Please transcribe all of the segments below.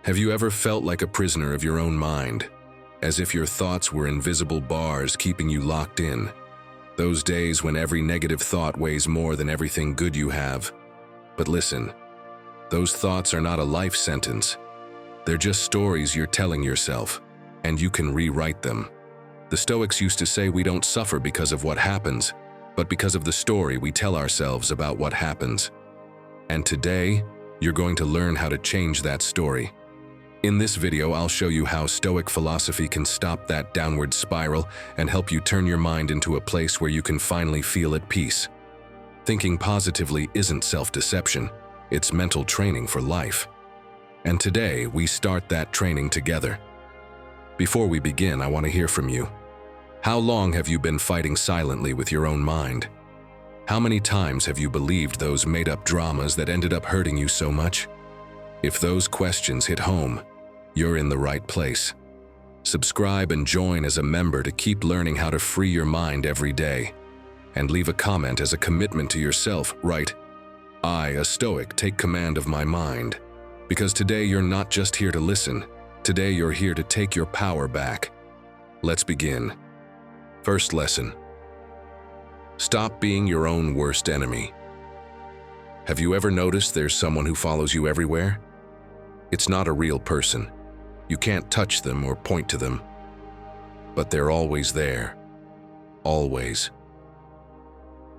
Have you ever felt like a prisoner of your own mind, as if your thoughts were invisible bars keeping you locked in? Those days when every negative thought weighs more than everything good you have. But listen, those thoughts are not a life sentence. They're just stories you're telling yourself, and you can rewrite them. The Stoics used to say we don't suffer because of what happens, but because of the story we tell ourselves about what happens. And today, you're going to learn how to change that story. In this video, I'll show you how Stoic philosophy can stop that downward spiral and help you turn your mind into a place where you can finally feel at peace. Thinking positively isn't self-deception, it's mental training for life. And today, we start that training together. Before we begin, I want to hear from you. How long have you been fighting silently with your own mind? How many times have you believed those made-up dramas that ended up hurting you so much? If those questions hit home, you're in the right place. Subscribe and join as a member to keep learning how to free your mind every day. And leave a comment as a commitment to yourself. Write, "I, a Stoic, take command of my mind." Because today you're not just here to listen. Today you're here to take your power back. Let's begin. First lesson. Stop being your own worst enemy. Have you ever noticed there's someone who follows you everywhere? It's not a real person. You can't touch them or point to them. But they're always there. Always.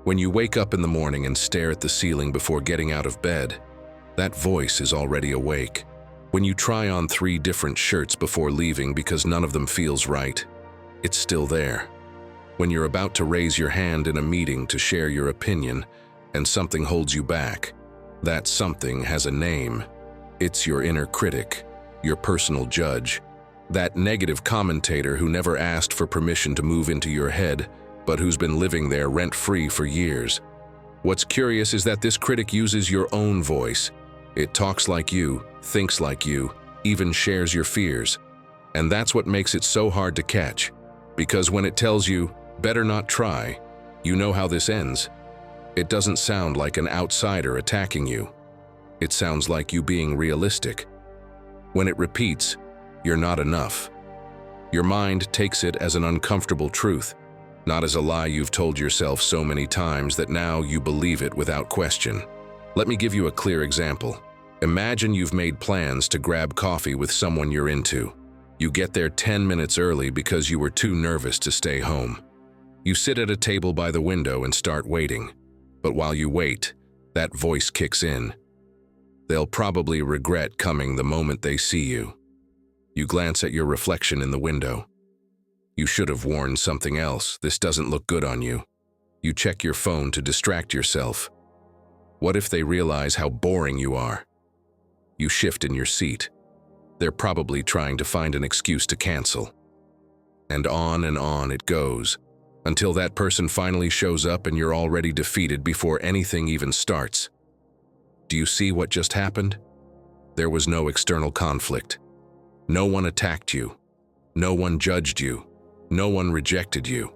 When you wake up in the morning and stare at the ceiling before getting out of bed, that voice is already awake. When you try on 3 different shirts before leaving because none of them feels right, it's still there. When you're about to raise your hand in a meeting to share your opinion and something holds you back, that something has a name. It's your inner critic, your personal judge, that negative commentator who never asked for permission to move into your head, but who's been living there rent-free for years. What's curious is that this critic uses your own voice. It talks like you, thinks like you, even shares your fears. And that's what makes it so hard to catch. Because when it tells you, "Better not try," you know how this ends. It doesn't sound like an outsider attacking you. It sounds like you being realistic. When it repeats, "You're not enough," your mind takes it as an uncomfortable truth, not as a lie you've told yourself so many times that now you believe it without question. Let me give you a clear example. Imagine you've made plans to grab coffee with someone you're into. You get there 10 minutes early because you were too nervous to stay home. You sit at a table by the window and start waiting. But while you wait, that voice kicks in. They'll probably regret coming the moment they see you. You glance at your reflection in the window. You should have worn something else. This doesn't look good on you. You check your phone to distract yourself. What if they realize how boring you are? You shift in your seat. They're probably trying to find an excuse to cancel. And on it goes, until that person finally shows up and you're already defeated before anything even starts. Do you see what just happened? There was no external conflict. No one attacked you. No one judged you. No one rejected you.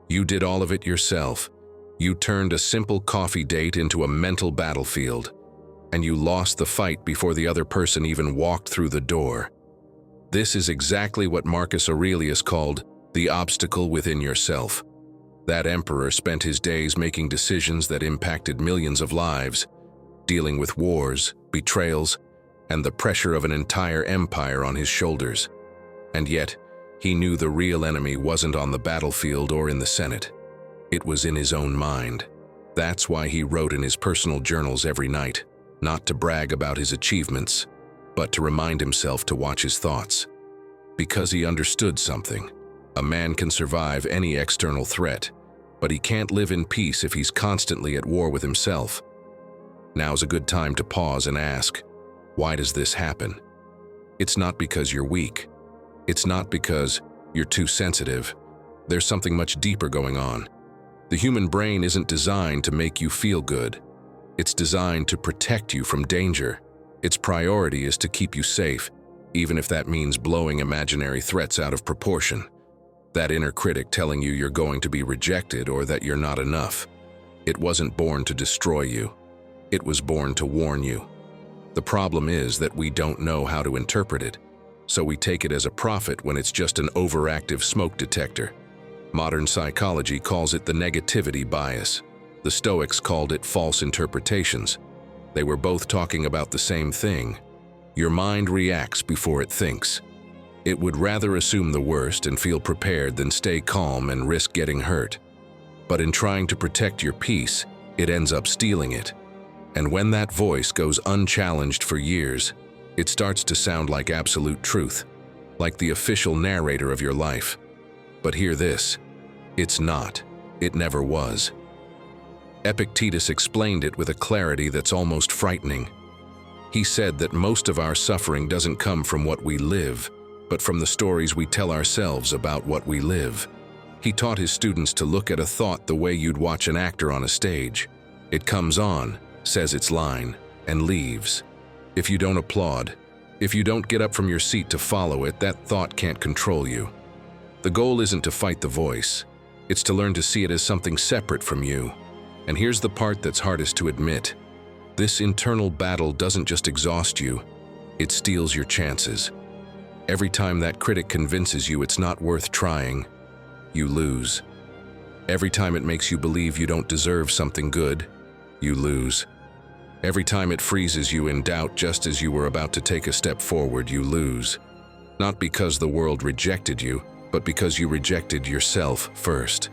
You did all of it yourself. You turned a simple coffee date into a mental battlefield. And you lost the fight before the other person even walked through the door. This is exactly what Marcus Aurelius called the obstacle within yourself. That emperor spent his days making decisions that impacted millions of lives, dealing with wars, betrayals, and the pressure of an entire empire on his shoulders. And yet, he knew the real enemy wasn't on the battlefield or in the Senate. It was in his own mind. That's why he wrote in his personal journals every night, not to brag about his achievements, but to remind himself to watch his thoughts. Because he understood something. A man can survive any external threat, but he can't live in peace if he's constantly at war with himself. Now's a good time to pause and ask, why does this happen? It's not because you're weak. It's not because you're too sensitive. There's something much deeper going on. The human brain isn't designed to make you feel good. It's designed to protect you from danger. Its priority is to keep you safe, even if that means blowing imaginary threats out of proportion. That inner critic telling you you're going to be rejected or that you're not enough. It wasn't born to destroy you. It was born to warn you. The problem is that we don't know how to interpret it, so we take it as a prophet when it's just an overactive smoke detector. Modern psychology calls it the negativity bias. The Stoics called it false interpretations. They were both talking about the same thing. Your mind reacts before it thinks. It would rather assume the worst and feel prepared than stay calm and risk getting hurt. But in trying to protect your peace, it ends up stealing it. And when that voice goes unchallenged for years, it starts to sound like absolute truth, like the official narrator of your life. But hear this, it's not. It never was. Epictetus explained it with a clarity that's almost frightening. He said that most of our suffering doesn't come from what we live, but from the stories we tell ourselves about what we live. He taught his students to look at a thought the way you'd watch an actor on a stage. It comes on, says its line, and leaves. If you don't applaud, if you don't get up from your seat to follow it, that thought can't control you. The goal isn't to fight the voice. It's to learn to see it as something separate from you. And here's the part that's hardest to admit. This internal battle doesn't just exhaust you, it steals your chances. Every time that critic convinces you it's not worth trying, you lose. Every time it makes you believe you don't deserve something good, you lose. Every time it freezes you in doubt just as you were about to take a step forward, you lose. Not because the world rejected you, but because you rejected yourself first.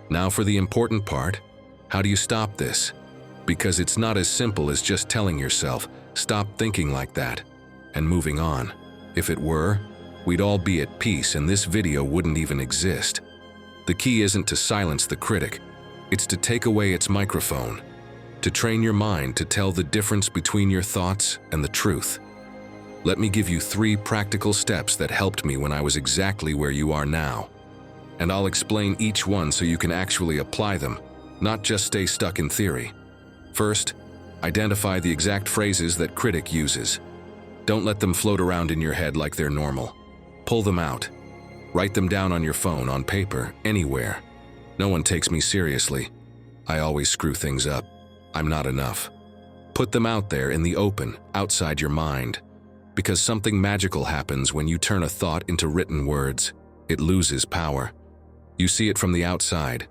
Now for the important part, how do you stop this? Because it's not as simple as just telling yourself, stop thinking like that, and moving on. If it were, we'd all be at peace and this video wouldn't even exist. The key isn't to silence the critic, it's to take away its microphone, to train your mind to tell the difference between your thoughts and the truth. Let me give you 3 practical steps that helped me when I was exactly where you are now. And I'll explain each one so you can actually apply them, not just stay stuck in theory. First, identify the exact phrases that critic uses. Don't let them float around in your head like they're normal. Pull them out. Write them down on your phone, on paper, anywhere. No one takes me seriously. I always screw things up. I'm not enough. Put them out there in the open, outside your mind. Because something magical happens when you turn a thought into written words. It loses power. You see it from the outside.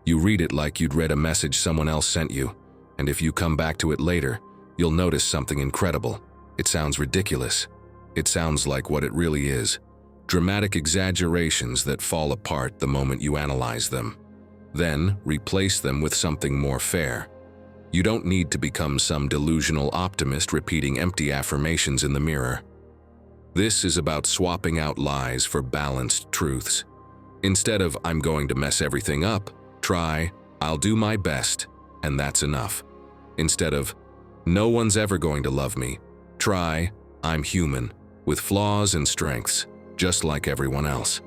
You read it like you'd read a message someone else sent you. And if you come back to it later, you'll notice something incredible. It sounds ridiculous. It sounds like what it really is. Dramatic exaggerations that fall apart the moment you analyze them. Then, replace them with something more fair. You don't need to become some delusional optimist repeating empty affirmations in the mirror. This is about swapping out lies for balanced truths. Instead of, I'm going to mess everything up, try, I'll do my best, and that's enough. Instead of, no one's ever going to love me, try, I'm human, with flaws and strengths, just like everyone else.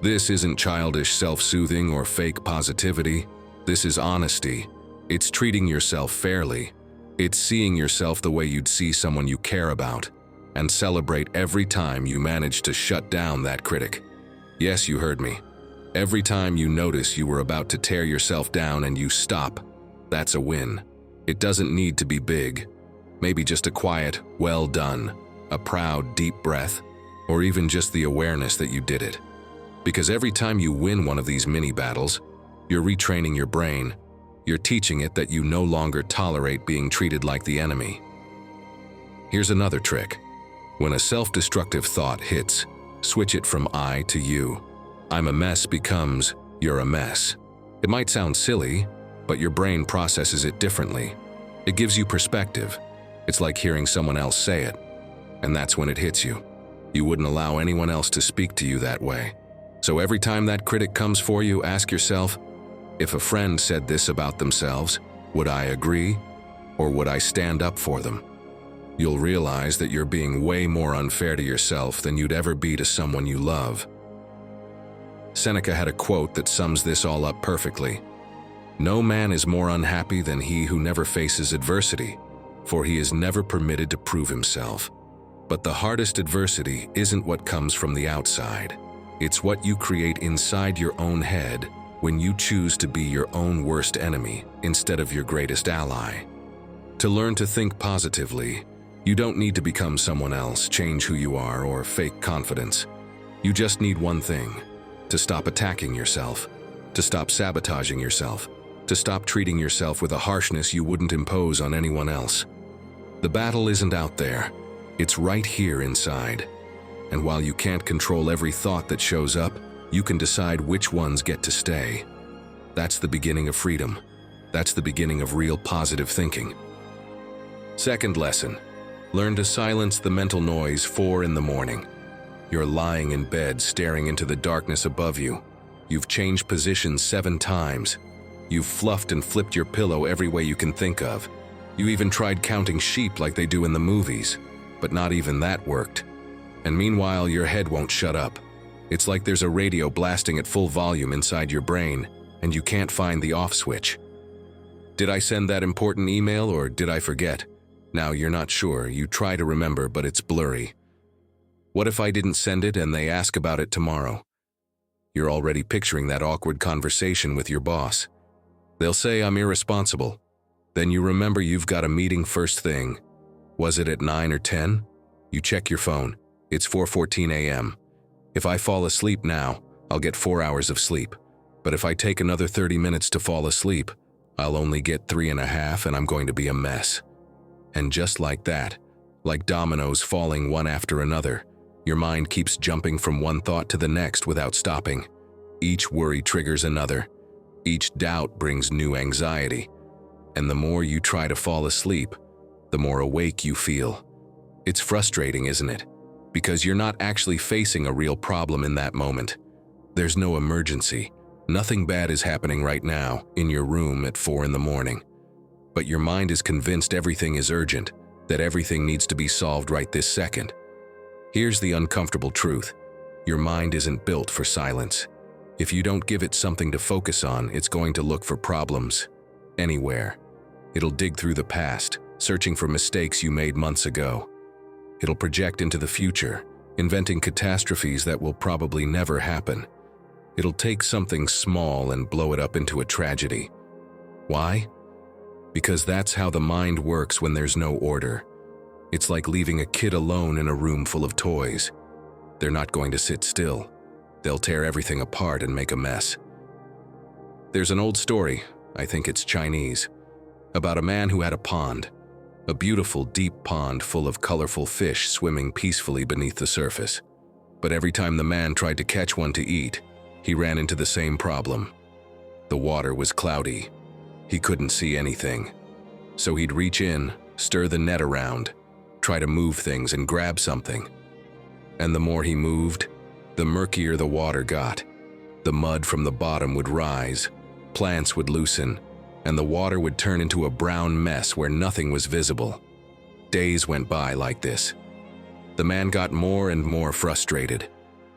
This isn't childish self-soothing or fake positivity. This is honesty. It's treating yourself fairly. It's seeing yourself the way you'd see someone you care about, and celebrate every time you manage to shut down that critic. Yes, you heard me. Every time you notice you were about to tear yourself down and you stop, that's a win. It doesn't need to be big. Maybe just a quiet, well done, a proud, deep breath, or even just the awareness that you did it. Because every time you win one of these mini battles, you're retraining your brain. You're teaching it that you no longer tolerate being treated like the enemy. Here's another trick. When a self-destructive thought hits, switch it from I to you. I'm a mess becomes, you're a mess. It might sound silly, but your brain processes it differently. It gives you perspective. It's like hearing someone else say it. And that's when it hits you. You wouldn't allow anyone else to speak to you that way. So every time that critic comes for you, ask yourself, if a friend said this about themselves, would I agree, or would I stand up for them? You'll realize that you're being way more unfair to yourself than you'd ever be to someone you love. Seneca had a quote that sums this all up perfectly. No man is more unhappy than he who never faces adversity, for he is never permitted to prove himself. But the hardest adversity isn't what comes from the outside. It's what you create inside your own head when you choose to be your own worst enemy instead of your greatest ally. To learn to think positively, You don't need to become someone else, change who you are, or fake confidence. You just need one thing: to stop attacking yourself, to stop sabotaging yourself, to stop treating yourself with a harshness you wouldn't impose on anyone else. The battle isn't out there, it's right here inside. And while you can't control every thought that shows up, you can decide which ones get to stay. That's the beginning of freedom. That's the beginning of real positive thinking. Second lesson: learn to silence the mental noise 4 in the morning. You're lying in bed staring into the darkness above you. You've changed positions 7 times. You've fluffed and flipped your pillow every way you can think of. You even tried counting sheep like they do in the movies, but not even that worked. And meanwhile, your head won't shut up. It's like there's a radio blasting at full volume inside your brain, and you can't find the off switch. Did I send that important email, or did I forget? Now you're not sure. You try to remember, but it's blurry. What if I didn't send it and they ask about it tomorrow? You're already picturing that awkward conversation with your boss. They'll say I'm irresponsible. Then you remember you've got a meeting first thing. Was it at 9 or 10? You check your phone. It's 4:14 a.m. If I fall asleep now, I'll get 4 hours of sleep. But if I take another 30 minutes to fall asleep, I'll only get 3.5, and I'm going to be a mess. And just like that, like dominoes falling one after another, your mind keeps jumping from one thought to the next without stopping. Each worry triggers another. Each doubt brings new anxiety. And the more you try to fall asleep, the more awake you feel. It's frustrating, isn't it? Because you're not actually facing a real problem in that moment. There's no emergency. Nothing bad is happening right now in your room at 4 in the morning. But your mind is convinced everything is urgent, that everything needs to be solved right this second. Here's the uncomfortable truth. Your mind isn't built for silence. If you don't give it something to focus on, it's going to look for problems anywhere. It'll dig through the past, searching for mistakes you made months ago. It'll project into the future, inventing catastrophes that will probably never happen. It'll take something small and blow it up into a tragedy. Why? Because that's how the mind works when there's no order. It's like leaving a kid alone in a room full of toys. They're not going to sit still. They'll tear everything apart and make a mess. There's an old story, I think it's Chinese, about a man who had a pond. A beautiful, deep pond full of colorful fish swimming peacefully beneath the surface. But every time the man tried to catch one to eat, he ran into the same problem. The water was cloudy. He couldn't see anything. So he'd reach in, stir the net around, try to move things and grab something. And the more he moved, the murkier the water got. The mud from the bottom would rise, plants would loosen, and the water would turn into a brown mess where nothing was visible. Days went by like this. The man got more and more frustrated,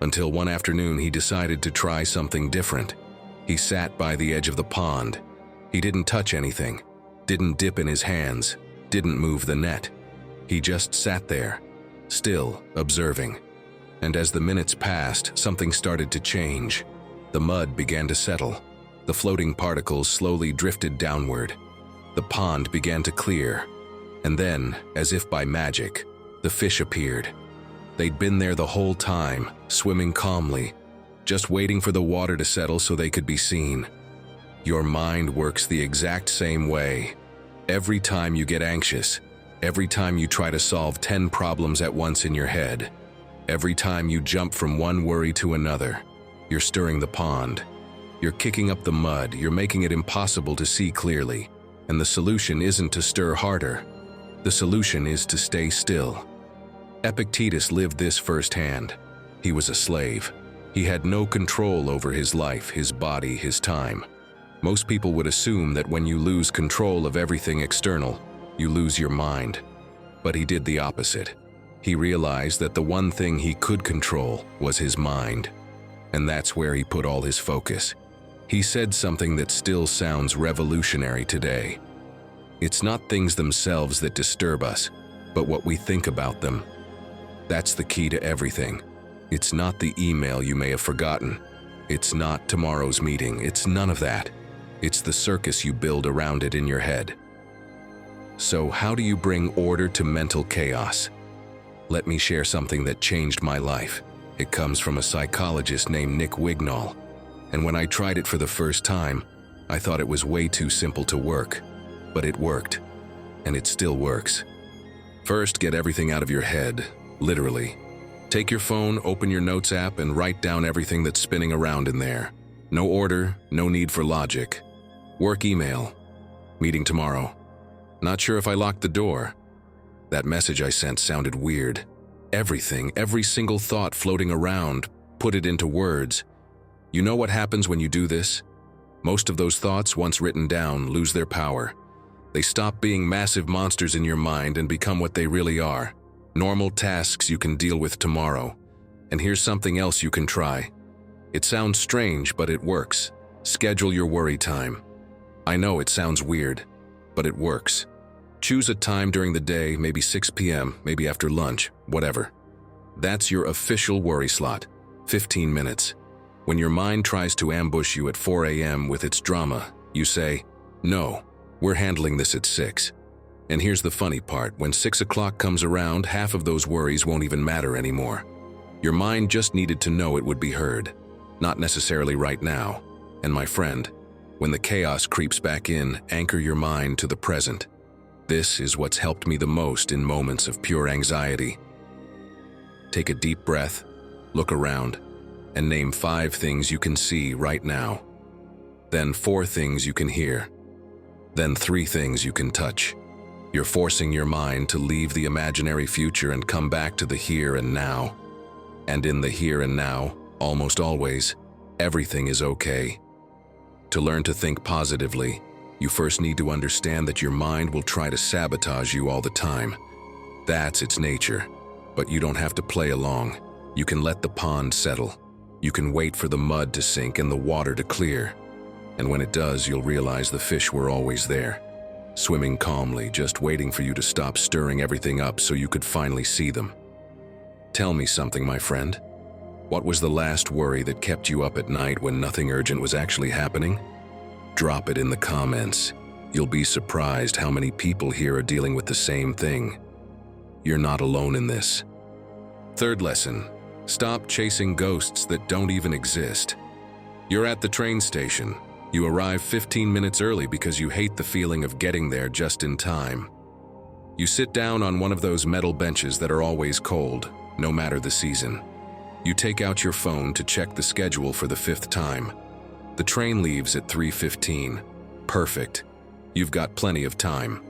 until one afternoon he decided to try something different. He sat by the edge of the pond. He didn't touch anything, didn't dip in his hands, didn't move the net. He just sat there, still observing. And as the minutes passed, something started to change. The mud began to settle. The floating particles slowly drifted downward. The pond began to clear. And then, as if by magic, the fish appeared. They'd been there the whole time, swimming calmly, just waiting for the water to settle so they could be seen. Your mind works the exact same way. Every time you get anxious, every time you try to solve 10 problems at once in your head, every time you jump from one worry to another, you're stirring the pond. You're kicking up the mud, you're making it impossible to see clearly. And the solution isn't to stir harder. The solution is to stay still. Epictetus lived this firsthand. He was a slave. He had no control over his life, his body, his time. Most people would assume that when you lose control of everything external, you lose your mind. But he did the opposite. He realized that the one thing he could control was his mind. And that's where he put all his focus. He said something that still sounds revolutionary today. It's not things themselves that disturb us, but what we think about them. That's the key to everything. It's not the email you may have forgotten. It's not tomorrow's meeting. It's none of that. It's the circus you build around it in your head. So how do you bring order to mental chaos? Let me share something that changed my life. It comes from a psychologist named Nick Wignall. And when I tried it for the first time, I thought it was way too simple to work. But it worked. And it still works. First, get everything out of your head, literally. Take your phone, open your notes app, and write down everything that's spinning around in there. No order, no need for logic. Work email. Meeting tomorrow. Not sure if I locked the door. That message I sent sounded weird. Everything, every single thought floating around, put it into words. You know what happens when you do this? Most of those thoughts, once written down, lose their power. They stop being massive monsters in your mind and become what they really are. Normal tasks you can deal with tomorrow. And here's something else you can try. It sounds strange, but it works. Schedule your worry time. I know it sounds weird, but it works. Choose a time during the day, maybe 6 p.m., maybe after lunch, whatever. That's your official worry slot, 15 minutes. When your mind tries to ambush you at 4 a.m. with its drama, you say, "No, we're handling this at 6. And here's the funny part, when 6 o'clock comes around, half of those worries won't even matter anymore. Your mind just needed to know it would be heard. Not necessarily right now. And my friend, when the chaos creeps back in, anchor your mind to the present. This is what's helped me the most in moments of pure anxiety. Take a deep breath, look around, and name 5 things you can see right now. Then 4 things you can hear. Then 3 things you can touch. You're forcing your mind to leave the imaginary future and come back to the here and now. And in the here and now, almost always, everything is okay. To learn to think positively, you first need to understand that your mind will try to sabotage you all the time. That's its nature. But you don't have to play along. You can let the pond settle. You can wait for the mud to sink and the water to clear. And when it does, you'll realize the fish were always there, swimming calmly, just waiting for you to stop stirring everything up so you could finally see them. Tell me something, my friend. What was the last worry that kept you up at night when nothing urgent was actually happening? Drop it in the comments. You'll be surprised how many people here are dealing with the same thing. You're not alone in this. Third lesson, stop chasing ghosts that don't even exist. You're at the train station. You arrive 15 minutes early because you hate the feeling of getting there just in time. You sit down on one of those metal benches that are always cold, no matter the season. You take out your phone to check the schedule for the 5th time. The train leaves at 3:15. Perfect. You've got plenty of time.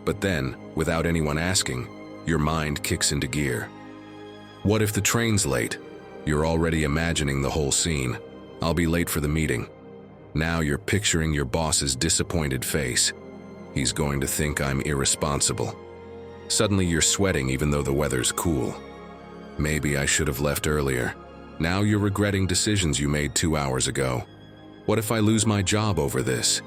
But then, without anyone asking, your mind kicks into gear. What if the train's late? You're already imagining the whole scene. I'll be late for the meeting. Now you're picturing your boss's disappointed face. He's going to think I'm irresponsible. Suddenly you're sweating even though the weather's cool. Maybe I should have left earlier. Now you're regretting decisions you made 2 hours ago. What if I lose my job over this?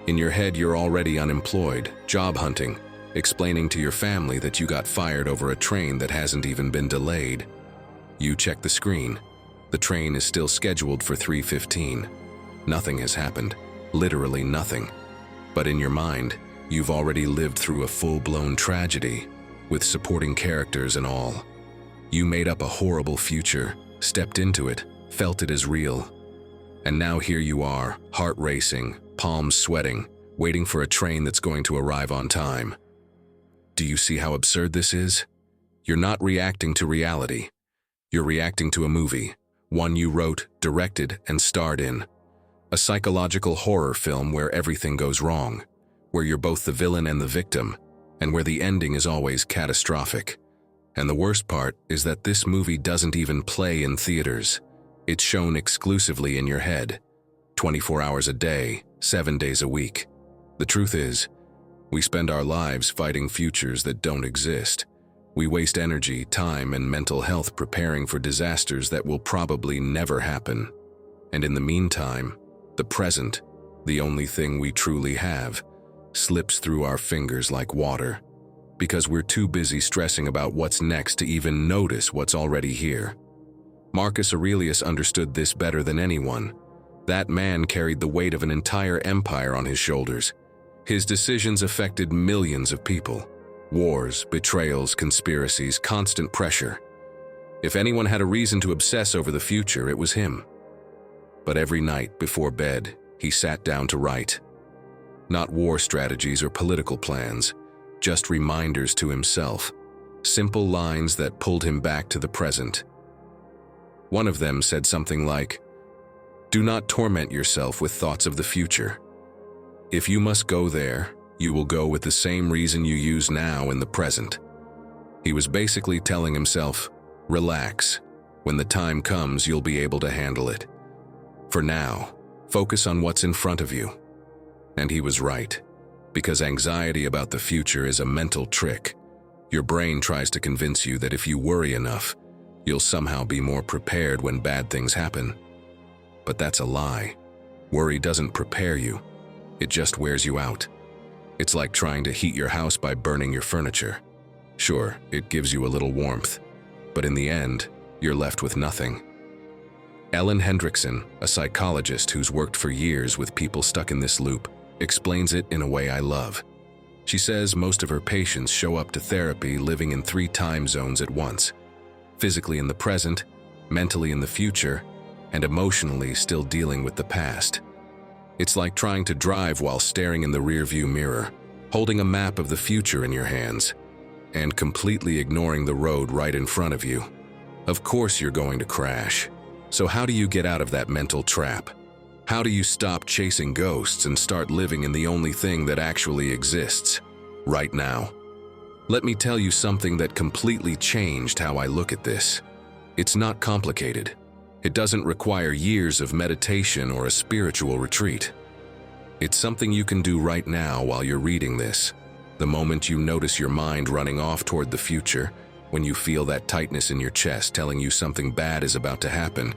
In your head, you're already unemployed, job hunting, explaining to your family that you got fired over a train that hasn't even been delayed. You check the screen. The train is still scheduled for 3:15. Nothing has happened, literally nothing. But in your mind, you've already lived through a full-blown tragedy, with supporting characters and all. You made up a horrible future, stepped into it, felt it as real. And now here you are, heart racing, palms sweating, waiting for a train that's going to arrive on time. Do you see how absurd this is? You're not reacting to reality. You're reacting to a movie, one you wrote, directed, and starred in. A psychological horror film where everything goes wrong, where you're both the villain and the victim, and where the ending is always catastrophic. And the worst part is that this movie doesn't even play in theaters. It's shown exclusively in your head, 24 hours a day, 7 days a week. The truth is, we spend our lives fighting futures that don't exist. We waste energy, time, and mental health preparing for disasters that will probably never happen. And in the meantime, the present, the only thing we truly have, slips through our fingers like water, because we're too busy stressing about what's next to even notice what's already here. Marcus Aurelius understood this better than anyone. That man carried the weight of an entire empire on his shoulders. His decisions affected millions of people. Wars, betrayals, conspiracies, constant pressure. If anyone had a reason to obsess over the future, it was him. But every night before bed, he sat down to write. Not war strategies or political plans, just reminders to himself. Simple lines that pulled him back to the present. One of them said something like, "Do not torment yourself with thoughts of the future. If you must go there, you will go with the same reason you use now in the present." He was basically telling himself, relax. When the time comes, you'll be able to handle it. For now, focus on what's in front of you. And he was right, because anxiety about the future is a mental trick. Your brain tries to convince you that if you worry enough, you'll somehow be more prepared when bad things happen. But that's a lie. Worry doesn't prepare you. It just wears you out. It's like trying to heat your house by burning your furniture. Sure, it gives you a little warmth, but in the end, you're left with nothing. Ellen Hendrickson, a psychologist who's worked for years with people stuck in this loop, explains it in a way I love. She says most of her patients show up to therapy living in 3 time zones at once. Physically in the present, mentally in the future, and emotionally still dealing with the past. It's like trying to drive while staring in the rearview mirror, holding a map of the future in your hands, and completely ignoring the road right in front of you. Of course you're going to crash. So how do you get out of that mental trap? How do you stop chasing ghosts and start living in the only thing that actually exists, right now? Let me tell you something that completely changed how I look at this. It's not complicated. It doesn't require years of meditation or a spiritual retreat. It's something you can do right now while you're reading this. The moment you notice your mind running off toward the future, when you feel that tightness in your chest telling you something bad is about to happen,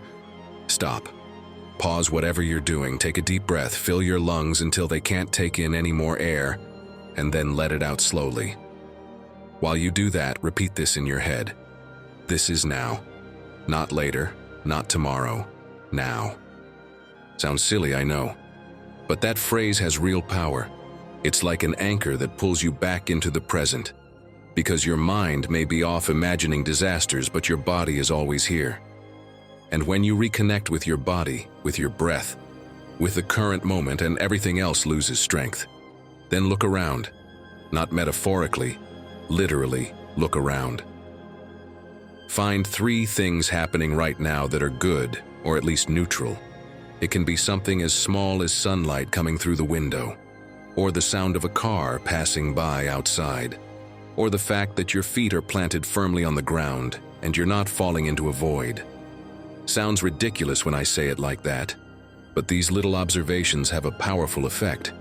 stop. Pause whatever you're doing, take a deep breath, fill your lungs until they can't take in any more air, and then let it out slowly. While you do that, repeat this in your head. This is now. Not later, not tomorrow, now. Sounds silly, I know. But that phrase has real power. It's like an anchor that pulls you back into the present. Because your mind may be off imagining disasters, but your body is always here. And when you reconnect with your body, with your breath, with the current moment, and everything else loses strength, then look around. Not metaphorically, literally look around. Find 3 things happening right now that are good, or at least neutral. It can be something as small as sunlight coming through the window, or the sound of a car passing by outside, or the fact that your feet are planted firmly on the ground and you're not falling into a void. Sounds ridiculous when I say it like that, but these little observations have a powerful effect.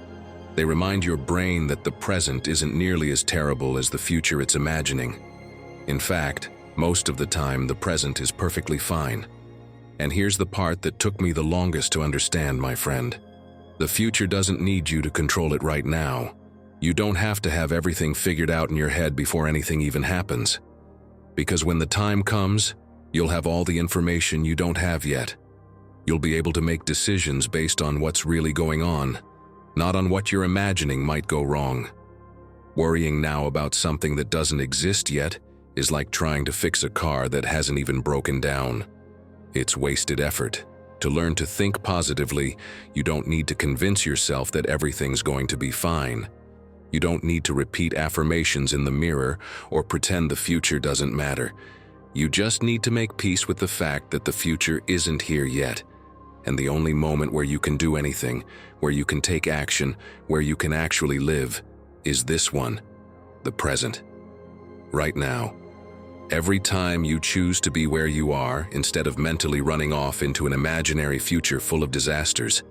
They remind your brain that the present isn't nearly as terrible as the future it's imagining. In fact, most of the time, the present is perfectly fine. And here's the part that took me the longest to understand, my friend. The future doesn't need you to control it right now. You don't have to have everything figured out in your head before anything even happens. Because when the time comes, you'll have all the information you don't have yet. You'll be able to make decisions based on what's really going on, not on what you're imagining might go wrong. Worrying now about something that doesn't exist yet is like trying to fix a car that hasn't even broken down. It's wasted effort. To learn to think positively, you don't need to convince yourself that everything's going to be fine. You don't need to repeat affirmations in the mirror or pretend the future doesn't matter. You just need to make peace with the fact that the future isn't here yet. And the only moment where you can do anything, where you can take action, where you can actually live, is this one, the present. Right now. Every time you choose to be where you are, instead of mentally running off into an imaginary future full of disasters,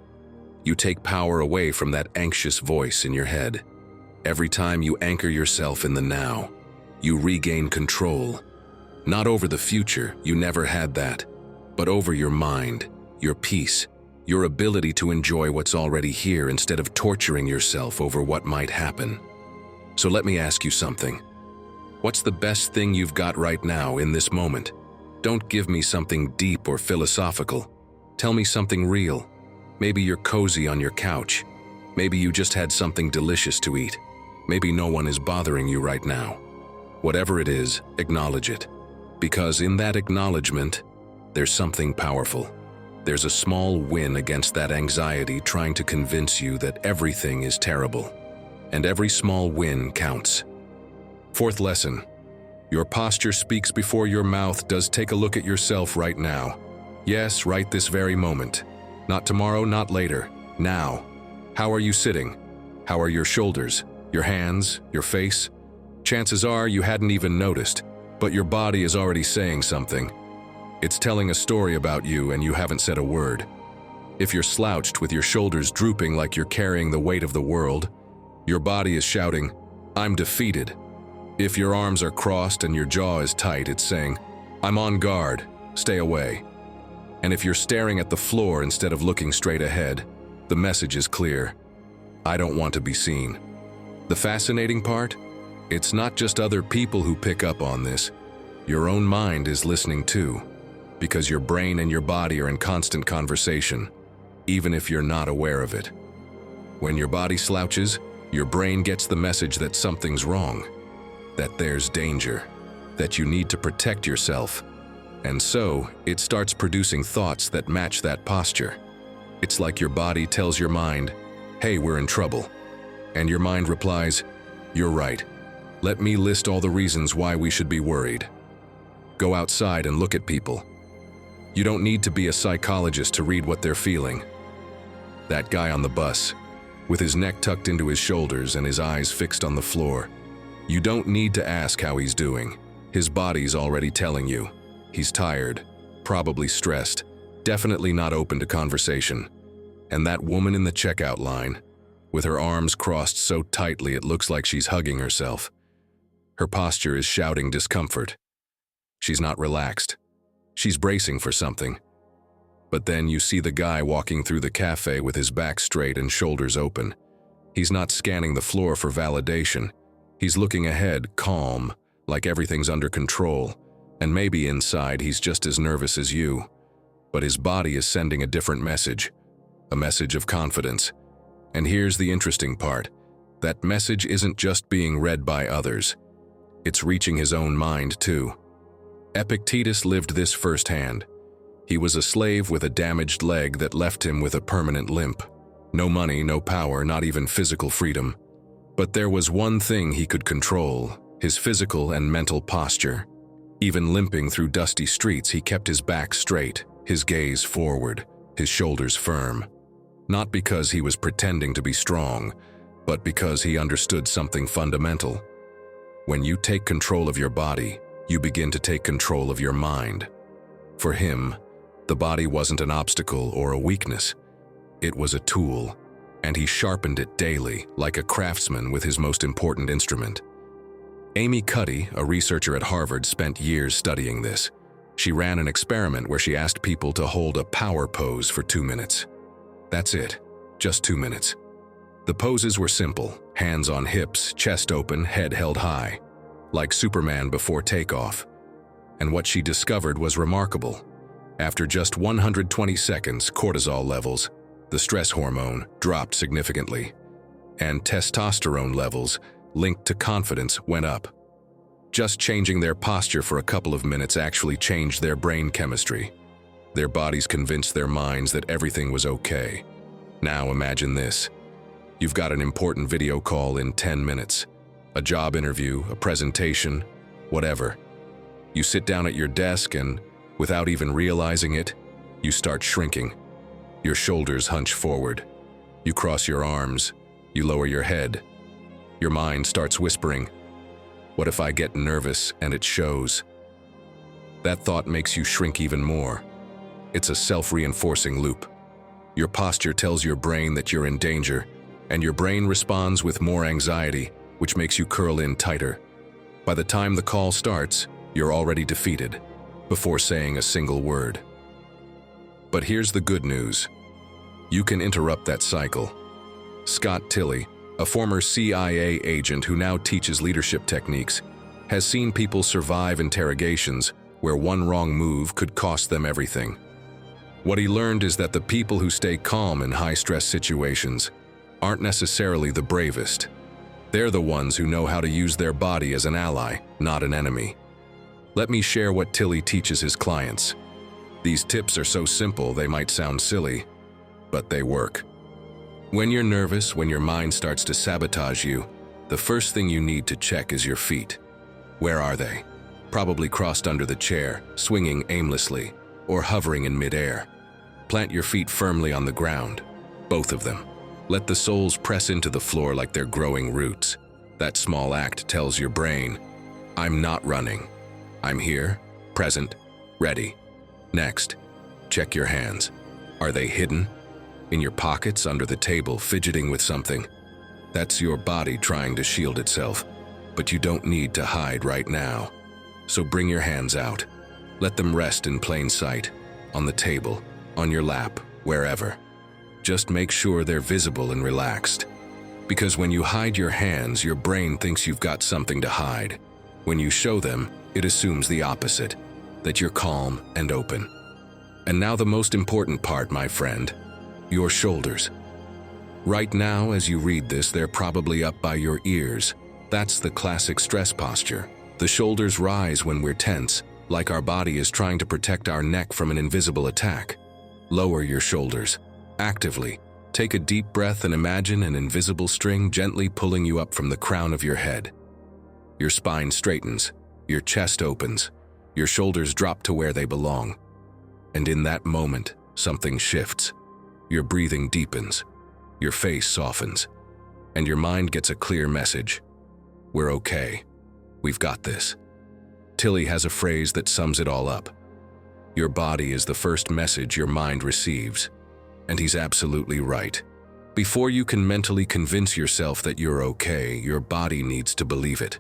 you take power away from that anxious voice in your head. Every time you anchor yourself in the now, you regain control. Not over the future, you never had that, but over your mind, your peace, your ability to enjoy what's already here instead of torturing yourself over what might happen. So let me ask you something. What's the best thing you've got right now in this moment? Don't give me something deep or philosophical. Tell me something real. Maybe you're cozy on your couch. Maybe you just had something delicious to eat. Maybe no one is bothering you right now. Whatever it is, acknowledge it. Because in that acknowledgement, there's something powerful. There's a small win against that anxiety trying to convince you that everything is terrible. And every small win counts. Fourth lesson. Your posture speaks before your mouth does. Take a look at yourself right now. Yes, right this very moment. Not tomorrow, not later. Now. How are you sitting? How are your shoulders, your hands, your face? Chances are you hadn't even noticed, but your body is already saying something. It's telling a story about you and you haven't said a word. If you're slouched with your shoulders drooping like you're carrying the weight of the world, your body is shouting, "I'm defeated." If your arms are crossed and your jaw is tight, it's saying, "I'm on guard, stay away." And if you're staring at the floor instead of looking straight ahead, the message is clear. I don't want to be seen. The fascinating part? It's not just other people who pick up on this. Your own mind is listening too, because your brain and your body are in constant conversation, even if you're not aware of it. When your body slouches, your brain gets the message that something's wrong, that there's danger, that you need to protect yourself. And so, it starts producing thoughts that match that posture. It's like your body tells your mind, "Hey, we're in trouble." And your mind replies, "You're right. Let me list all the reasons why we should be worried." Go outside and look at people. You don't need to be a psychologist to read what they're feeling. That guy on the bus, with his neck tucked into his shoulders and his eyes fixed on the floor. You don't need to ask how he's doing. His body's already telling you. He's tired, probably stressed, definitely not open to conversation. And that woman in the checkout line, with her arms crossed so tightly it looks like she's hugging herself. Her posture is shouting discomfort. She's not relaxed. She's bracing for something. But then you see the guy walking through the cafe with his back straight and shoulders open. He's not scanning the floor for validation. He's looking ahead, calm, like everything's under control. And maybe inside he's just as nervous as you. But his body is sending a different message. A message of confidence. And here's the interesting part. That message isn't just being read by others. It's reaching his own mind too. Epictetus lived this firsthand. He was a slave with a damaged leg that left him with a permanent limp. No money, no power, not even physical freedom. But there was one thing he could control, his physical and mental posture. Even limping through dusty streets, he kept his back straight, his gaze forward, his shoulders firm. Not because he was pretending to be strong, but because he understood something fundamental. When you take control of your body, you begin to take control of your mind. For him, the body wasn't an obstacle or a weakness. It was a tool, and he sharpened it daily, like a craftsman with his most important instrument. Amy Cuddy, a researcher at Harvard, spent years studying this. She ran an experiment where she asked people to hold a power pose for 2 minutes. That's it, just 2 minutes. The poses were simple, hands on hips, chest open, head held high, like Superman before takeoff. And what she discovered was remarkable. After just 120 seconds, cortisol levels, the stress hormone, dropped significantly, and testosterone levels, linked to confidence, went up. Just changing their posture for a couple of minutes actually changed their brain chemistry. Their bodies convinced their minds that everything was okay. Now imagine this. You've got an important video call in 10 minutes. A job interview, a presentation, whatever. You sit down at your desk and, without even realizing it, you start shrinking. Your shoulders hunch forward. You cross your arms. You lower your head. Your mind starts whispering, "What if I get nervous and it shows?" That thought makes you shrink even more. It's a self-reinforcing loop. Your posture tells your brain that you're in danger, and your brain responds with more anxiety, which makes you curl in tighter. By the time the call starts, you're already defeated, before saying a single word. But here's the good news. You can interrupt that cycle. Scott Tilley, a former CIA agent who now teaches leadership techniques, has seen people survive interrogations where one wrong move could cost them everything. What he learned is that the people who stay calm in high-stress situations aren't necessarily the bravest. They're the ones who know how to use their body as an ally, not an enemy. Let me share what Tilly teaches his clients. These tips are so simple they might sound silly, but they work. When you're nervous, when your mind starts to sabotage you, the first thing you need to check is your feet. Where are they? Probably crossed under the chair, swinging aimlessly, or hovering in midair. Plant your feet firmly on the ground, both of them. Let the soles press into the floor like they're growing roots. That small act tells your brain, I'm not running. I'm here, present, ready. Next, check your hands. Are they hidden? In your pockets, under the table, fidgeting with something? That's your body trying to shield itself, but you don't need to hide right now. So bring your hands out. Let them rest in plain sight, on the table, on your lap, wherever. Just make sure they're visible and relaxed. Because when you hide your hands, your brain thinks you've got something to hide. When you show them, it assumes the opposite, that you're calm and open. And now the most important part, my friend, your shoulders. Right now, as you read this, they're probably up by your ears. That's the classic stress posture. The shoulders rise when we're tense, like our body is trying to protect our neck from an invisible attack. Lower your shoulders. Actively, take a deep breath and imagine an invisible string gently pulling you up from the crown of your head. Your spine straightens, your chest opens, your shoulders drop to where they belong. And in that moment, something shifts. Your breathing deepens, your face softens, and your mind gets a clear message. We're okay. We've got this. Tilly has a phrase that sums it all up. Your body is the first message your mind receives. And he's absolutely right. Before you can mentally convince yourself that you're okay, your body needs to believe it.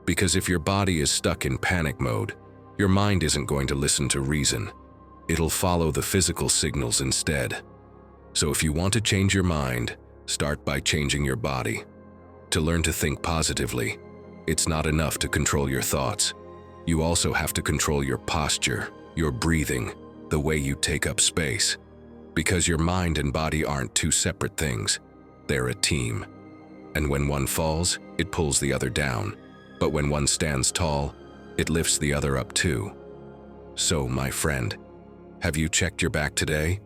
Because if your body is stuck in panic mode, your mind isn't going to listen to reason. It'll follow the physical signals instead. So if you want to change your mind, start by changing your body. To learn to think positively, it's not enough to control your thoughts. You also have to control your posture, your breathing, the way you take up space. Because your mind and body aren't two separate things. They're a team. And when one falls, it pulls the other down. But when one stands tall, it lifts the other up too. So, my friend, have you checked your back today?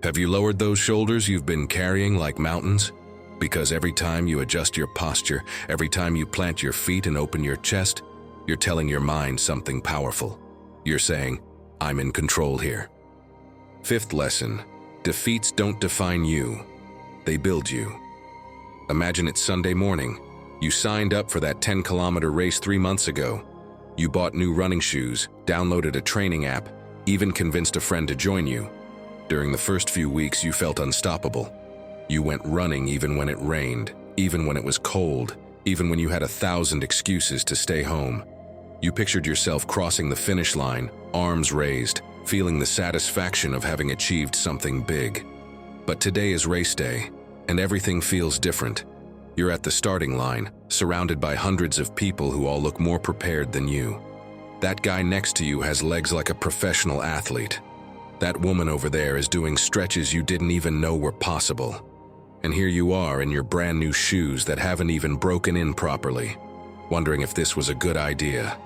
Have you lowered those shoulders you've been carrying like mountains? Because every time you adjust your posture, every time you plant your feet and open your chest, you're telling your mind something powerful. You're saying, I'm in control here. Fifth lesson. Defeats don't define you, they build you. Imagine it's Sunday morning. You signed up for that 10-kilometer race 3 months ago. You bought new running shoes, downloaded a training app, even convinced a friend to join you. During the first few weeks, you felt unstoppable. You went running even when it rained, even when it was cold, even when you had 1,000 excuses to stay home. You pictured yourself crossing the finish line, arms raised, feeling the satisfaction of having achieved something big. But today is race day, and everything feels different. You're at the starting line, surrounded by hundreds of people who all look more prepared than you. That guy next to you has legs like a professional athlete. That woman over there is doing stretches you didn't even know were possible. And here you are in your brand new shoes that haven't even broken in properly, wondering if this was a good idea.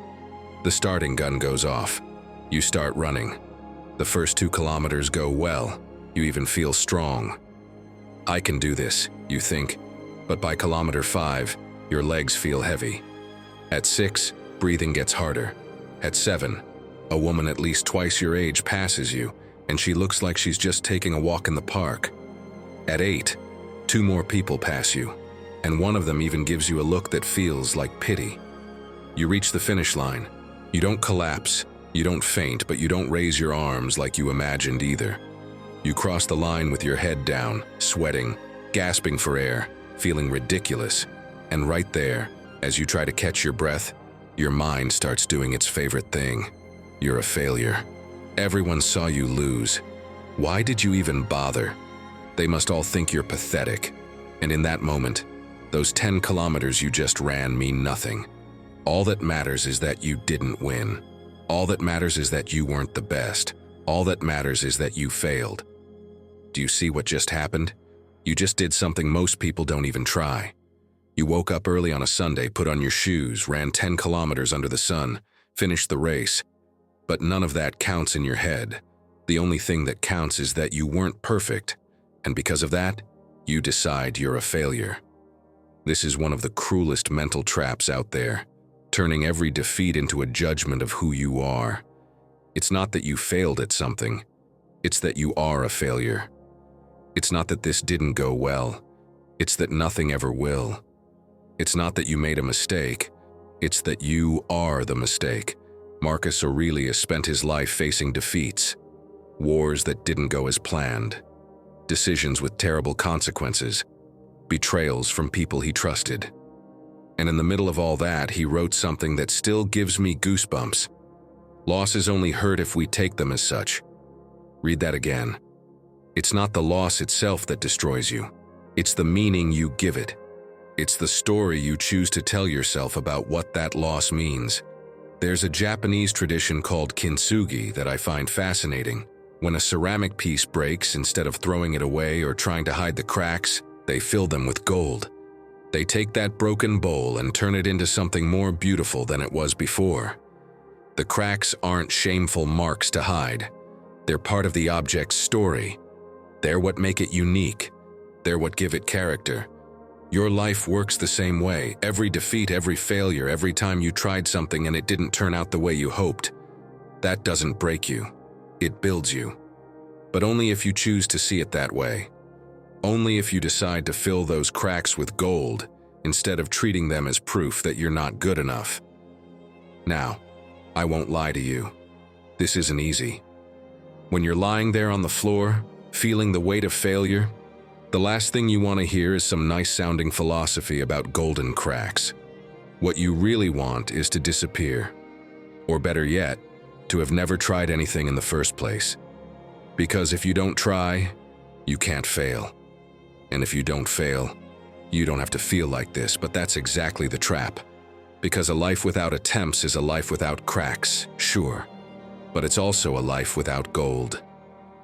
The starting gun goes off. You start running. The first 2 kilometers go well. You even feel strong. I can do this, you think. But by kilometer 5, your legs feel heavy. At 6, breathing gets harder. At 7, a woman at least twice your age passes you, and she looks like she's just taking a walk in the park. At 8, 2 more people pass you, and one of them even gives you a look that feels like pity. You reach the finish line. You don't collapse. You don't faint, but you don't raise your arms like you imagined either. You cross the line with your head down, sweating, gasping for air, feeling ridiculous. And right there, as you try to catch your breath, your mind starts doing its favorite thing. You're a failure. Everyone saw you lose. Why did you even bother? They must all think you're pathetic. And in that moment, those 10 kilometers you just ran mean nothing. All that matters is that you didn't win. All that matters is that you weren't the best. All that matters is that you failed. Do you see what just happened? You just did something most people don't even try. You woke up early on a Sunday, put on your shoes, ran 10 kilometers under the sun, finished the race. But none of that counts in your head. The only thing that counts is that you weren't perfect, and because of that, you decide you're a failure. This is one of the cruelest mental traps out there, turning every defeat into a judgment of who you are. It's not that you failed at something, it's that you are a failure. It's not that this didn't go well, it's that nothing ever will. It's not that you made a mistake, it's that you are the mistake. Marcus Aurelius spent his life facing defeats, wars that didn't go as planned, decisions with terrible consequences, betrayals from people he trusted. And in the middle of all that, he wrote something that still gives me goosebumps. Losses only hurt if we take them as such. Read that again. It's not the loss itself that destroys you. It's the meaning you give it. It's the story you choose to tell yourself about what that loss means. There's a Japanese tradition called kintsugi that I find fascinating. When a ceramic piece breaks, instead of throwing it away or trying to hide the cracks, they fill them with gold. They take that broken bowl and turn it into something more beautiful than it was before. The cracks aren't shameful marks to hide. They're part of the object's story. They're what make it unique. They're what give it character. Your life works the same way. Every defeat, every failure, every time you tried something and it didn't turn out the way you hoped, that doesn't break you. It builds you. But only if you choose to see it that way. Only if you decide to fill those cracks with gold instead of treating them as proof that you're not good enough. Now, I won't lie to you. This isn't easy. When you're lying there on the floor, feeling the weight of failure, the last thing you want to hear is some nice-sounding philosophy about golden cracks. What you really want is to disappear. Or better yet, to have never tried anything in the first place. Because if you don't try, you can't fail. And if you don't fail, you don't have to feel like this, but that's exactly the trap. Because a life without attempts is a life without cracks, sure. But it's also a life without gold.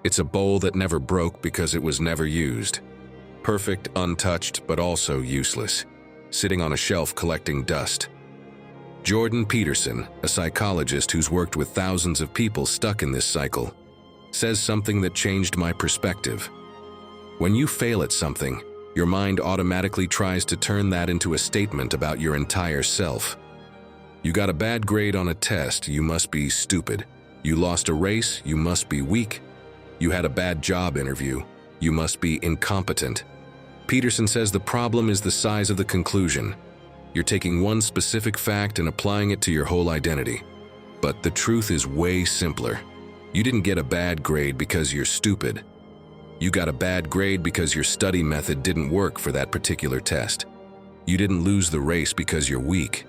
It's a bowl that never broke because it was never used. Perfect, untouched, but also useless, sitting on a shelf collecting dust. Jordan Peterson, a psychologist who's worked with thousands of people stuck in this cycle, says something that changed my perspective. When you fail at something, your mind automatically tries to turn that into a statement about your entire self. You got a bad grade on a test, you must be stupid. You lost a race, you must be weak. You had a bad job interview, you must be incompetent. Peterson says the problem is the size of the conclusion. You're taking one specific fact and applying it to your whole identity. But the truth is way simpler. You didn't get a bad grade because you're stupid. You got a bad grade because your study method didn't work for that particular test. You didn't lose the race because you're weak.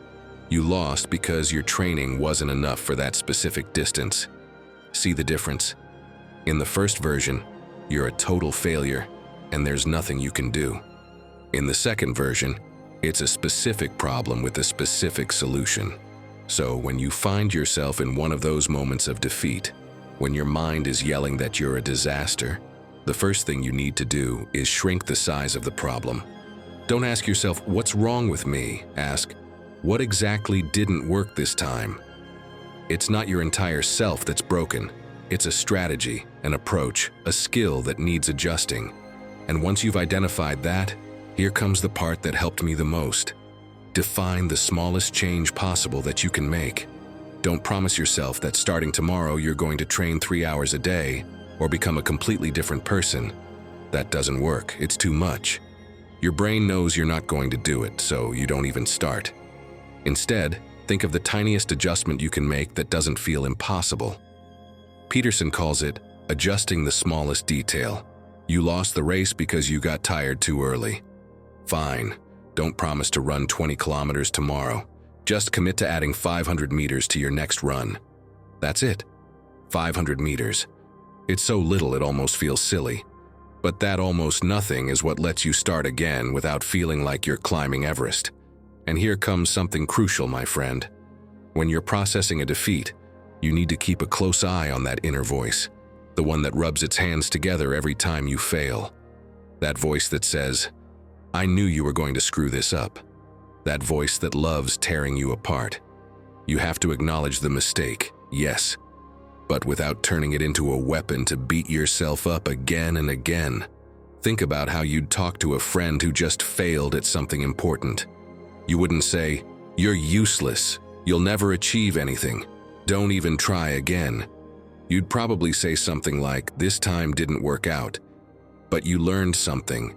You lost because your training wasn't enough for that specific distance. See the difference? In the first version, you're a total failure, and there's nothing you can do. In the second version, it's a specific problem with a specific solution. So when you find yourself in one of those moments of defeat, when your mind is yelling that you're a disaster, the first thing you need to do is shrink the size of the problem. Don't ask yourself, what's wrong with me? Ask, what exactly didn't work this time? It's not your entire self that's broken. It's a strategy, an approach, a skill that needs adjusting. And once you've identified that, here comes the part that helped me the most. Define the smallest change possible that you can make. Don't promise yourself that starting tomorrow you're going to train 3 hours a day or become a completely different person. That doesn't work. It's too much. Your brain knows you're not going to do it, so you don't even start. Instead, think of the tiniest adjustment you can make that doesn't feel impossible. Peterson calls it adjusting the smallest detail. You lost the race because you got tired too early. Fine, don't promise to run 20 kilometers tomorrow. Just commit to adding 500 meters to your next run. That's it. 500 meters. It's so little it almost feels silly. But that almost nothing is what lets you start again without feeling like you're climbing Everest. And here comes something crucial, my friend. When you're processing a defeat, you need to keep a close eye on that inner voice, the one that rubs its hands together every time you fail. That voice that says, "I knew you were going to screw this up." That voice that loves tearing you apart. You have to acknowledge the mistake, yes, but without turning it into a weapon to beat yourself up again and again. Think about how you'd talk to a friend who just failed at something important. You wouldn't say, "You're useless. You'll never achieve anything. Don't even try again." You'd probably say something like, "This time didn't work out, but you learned something.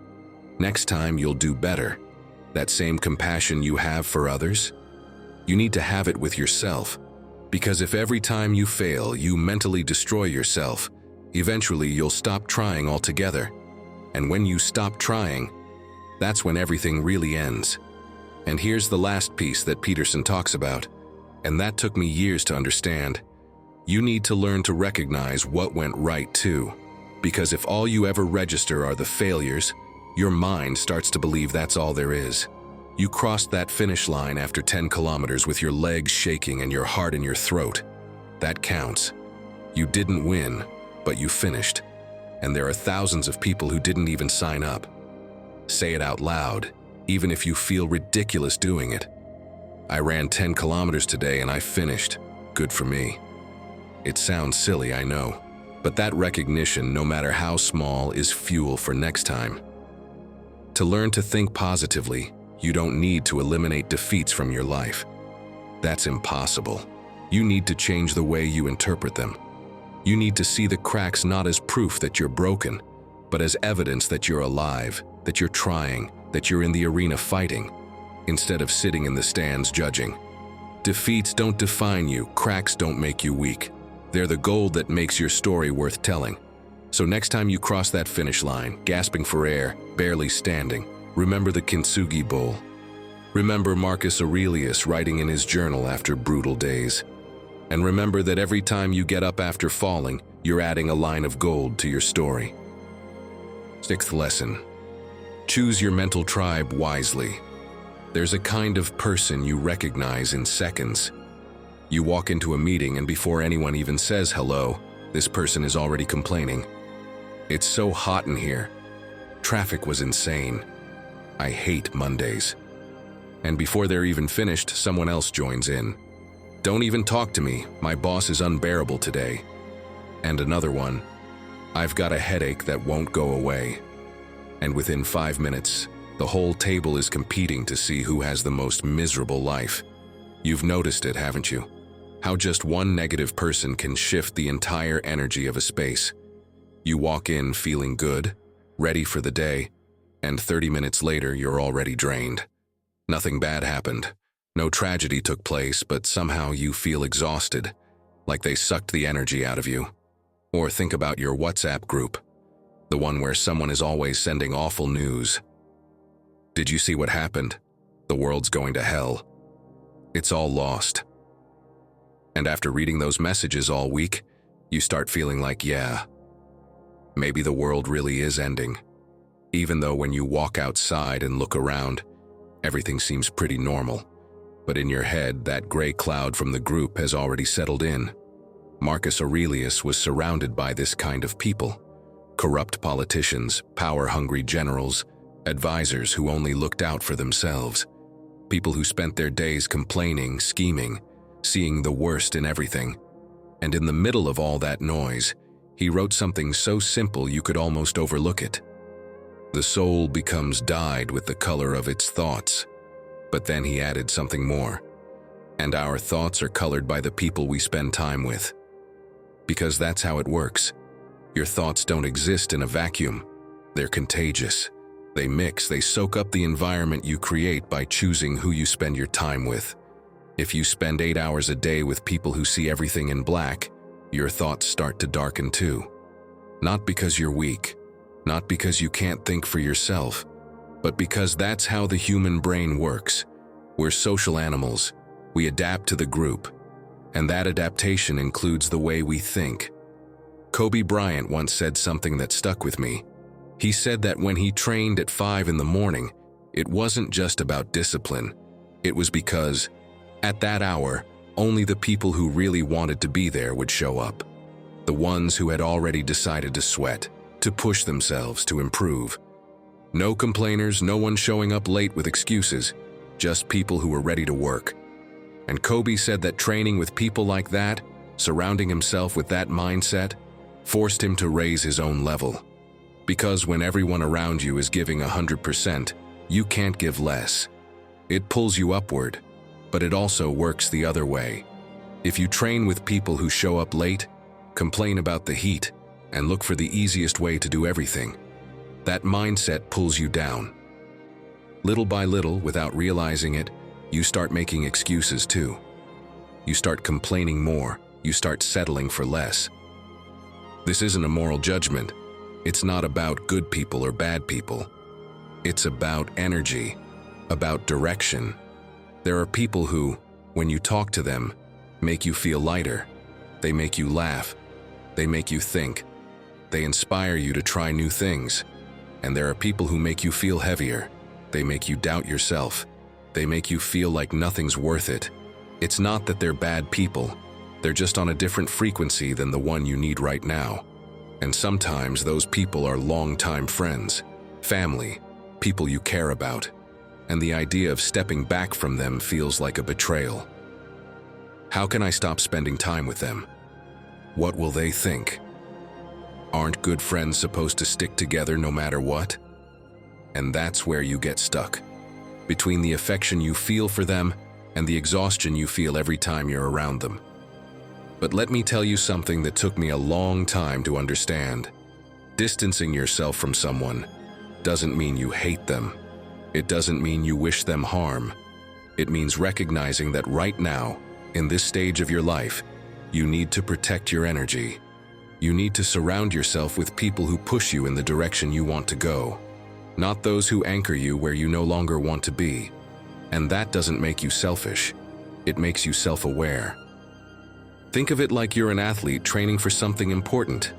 Next time you'll do better." That same compassion you have for others, you need to have it with yourself. Because if every time you fail, you mentally destroy yourself, eventually you'll stop trying altogether. And when you stop trying, that's when everything really ends. And here's the last piece that Peterson talks about, and that took me years to understand. You need to learn to recognize what went right too. Because if all you ever register are the failures, your mind starts to believe that's all there is. You crossed that finish line after 10 kilometers with your legs shaking and your heart in your throat. That counts. You didn't win, but you finished. And there are thousands of people who didn't even sign up. Say it out loud, even if you feel ridiculous doing it. "I ran 10 kilometers today and I finished. Good for me." It sounds silly, I know, but that recognition, no matter how small, is fuel for next time. To learn to think positively, you don't need to eliminate defeats from your life. That's impossible. You need to change the way you interpret them. You need to see the cracks not as proof that you're broken, but as evidence that you're alive, that you're trying, that you're in the arena fighting, instead of sitting in the stands judging. Defeats don't define you, cracks don't make you weak. They're the gold that makes your story worth telling. So next time you cross that finish line, gasping for air, barely standing, remember the Kintsugi Bowl. Remember Marcus Aurelius writing in his journal after brutal days. And remember that every time you get up after falling, you're adding a line of gold to your story. 6th lesson. Choose your mental tribe wisely. There's a kind of person you recognize in seconds. You walk into a meeting and before anyone even says hello, this person is already complaining. "It's so hot in here. Traffic was insane. I hate Mondays." And before they're even finished, someone else joins in. "Don't even talk to me. My boss is unbearable today." And another one, "I've got a headache that won't go away." And within 5 minutes, the whole table is competing to see who has the most miserable life. You've noticed it, haven't you? How just one negative person can shift the entire energy of a space. You walk in feeling good, ready for the day, and 30 minutes later you're already drained. Nothing bad happened. No tragedy took place, but somehow you feel exhausted, like they sucked the energy out of you. Or think about your WhatsApp group, the one where someone is always sending awful news. "Did you see what happened? The world's going to hell." It's all lost. And after reading those messages all week, you start feeling like, yeah, maybe the world really is ending. Even though when you walk outside and look around, everything seems pretty normal. But in your head, that gray cloud from the group has already settled in. Marcus Aurelius was surrounded by this kind of people. Corrupt politicians, power-hungry generals, advisors who only looked out for themselves. People who spent their days complaining, scheming, seeing the worst in everything. And in the middle of all that noise, he wrote something so simple you could almost overlook it. "The soul becomes dyed with the color of its thoughts." But then he added something more. "And our thoughts are colored by the people we spend time with." Because that's how it works. Your thoughts don't exist in a vacuum. They're contagious. They mix, they soak up the environment you create by choosing who you spend your time with. If you spend 8 hours a day with people who see everything in black, your thoughts start to darken too. Not because you're weak, not because you can't think for yourself, but because that's how the human brain works. We're social animals. We adapt to the group, and that adaptation includes the way we think. Kobe Bryant once said something that stuck with me. He said that when he trained at 5 in the morning, it wasn't just about discipline. It was because, at that hour, only the people who really wanted to be there would show up. The ones who had already decided to sweat, to push themselves, to improve. No complainers, no one showing up late with excuses, just people who were ready to work. And Kobe said that training with people like that, surrounding himself with that mindset, forced him to raise his own level. Because when everyone around you is giving 100%, you can't give less. It pulls you upward, but it also works the other way. If you train with people who show up late, complain about the heat, and look for the easiest way to do everything, that mindset pulls you down. Little by little, without realizing it, you start making excuses too. You start complaining more, you start settling for less. This isn't a moral judgment. It's not about good people or bad people. It's about energy, about direction. There are people who, when you talk to them, make you feel lighter. They make you laugh. They make you think. They inspire you to try new things. And there are people who make you feel heavier. They make you doubt yourself. They make you feel like nothing's worth it. It's not that they're bad people. They're just on a different frequency than the one you need right now. And sometimes those people are longtime friends, family, people you care about. And the idea of stepping back from them feels like a betrayal. How can I stop spending time with them? What will they think? Aren't good friends supposed to stick together no matter what? And that's where you get stuck, between the affection you feel for them and the exhaustion you feel every time you're around them. But let me tell you something that took me a long time to understand. Distancing yourself from someone doesn't mean you hate them. It doesn't mean you wish them harm. It means recognizing that right now, in this stage of your life, you need to protect your energy. You need to surround yourself with people who push you in the direction you want to go, not those who anchor you where you no longer want to be. And that doesn't make you selfish. It makes you self-aware. Think of it like you're an athlete training for something important.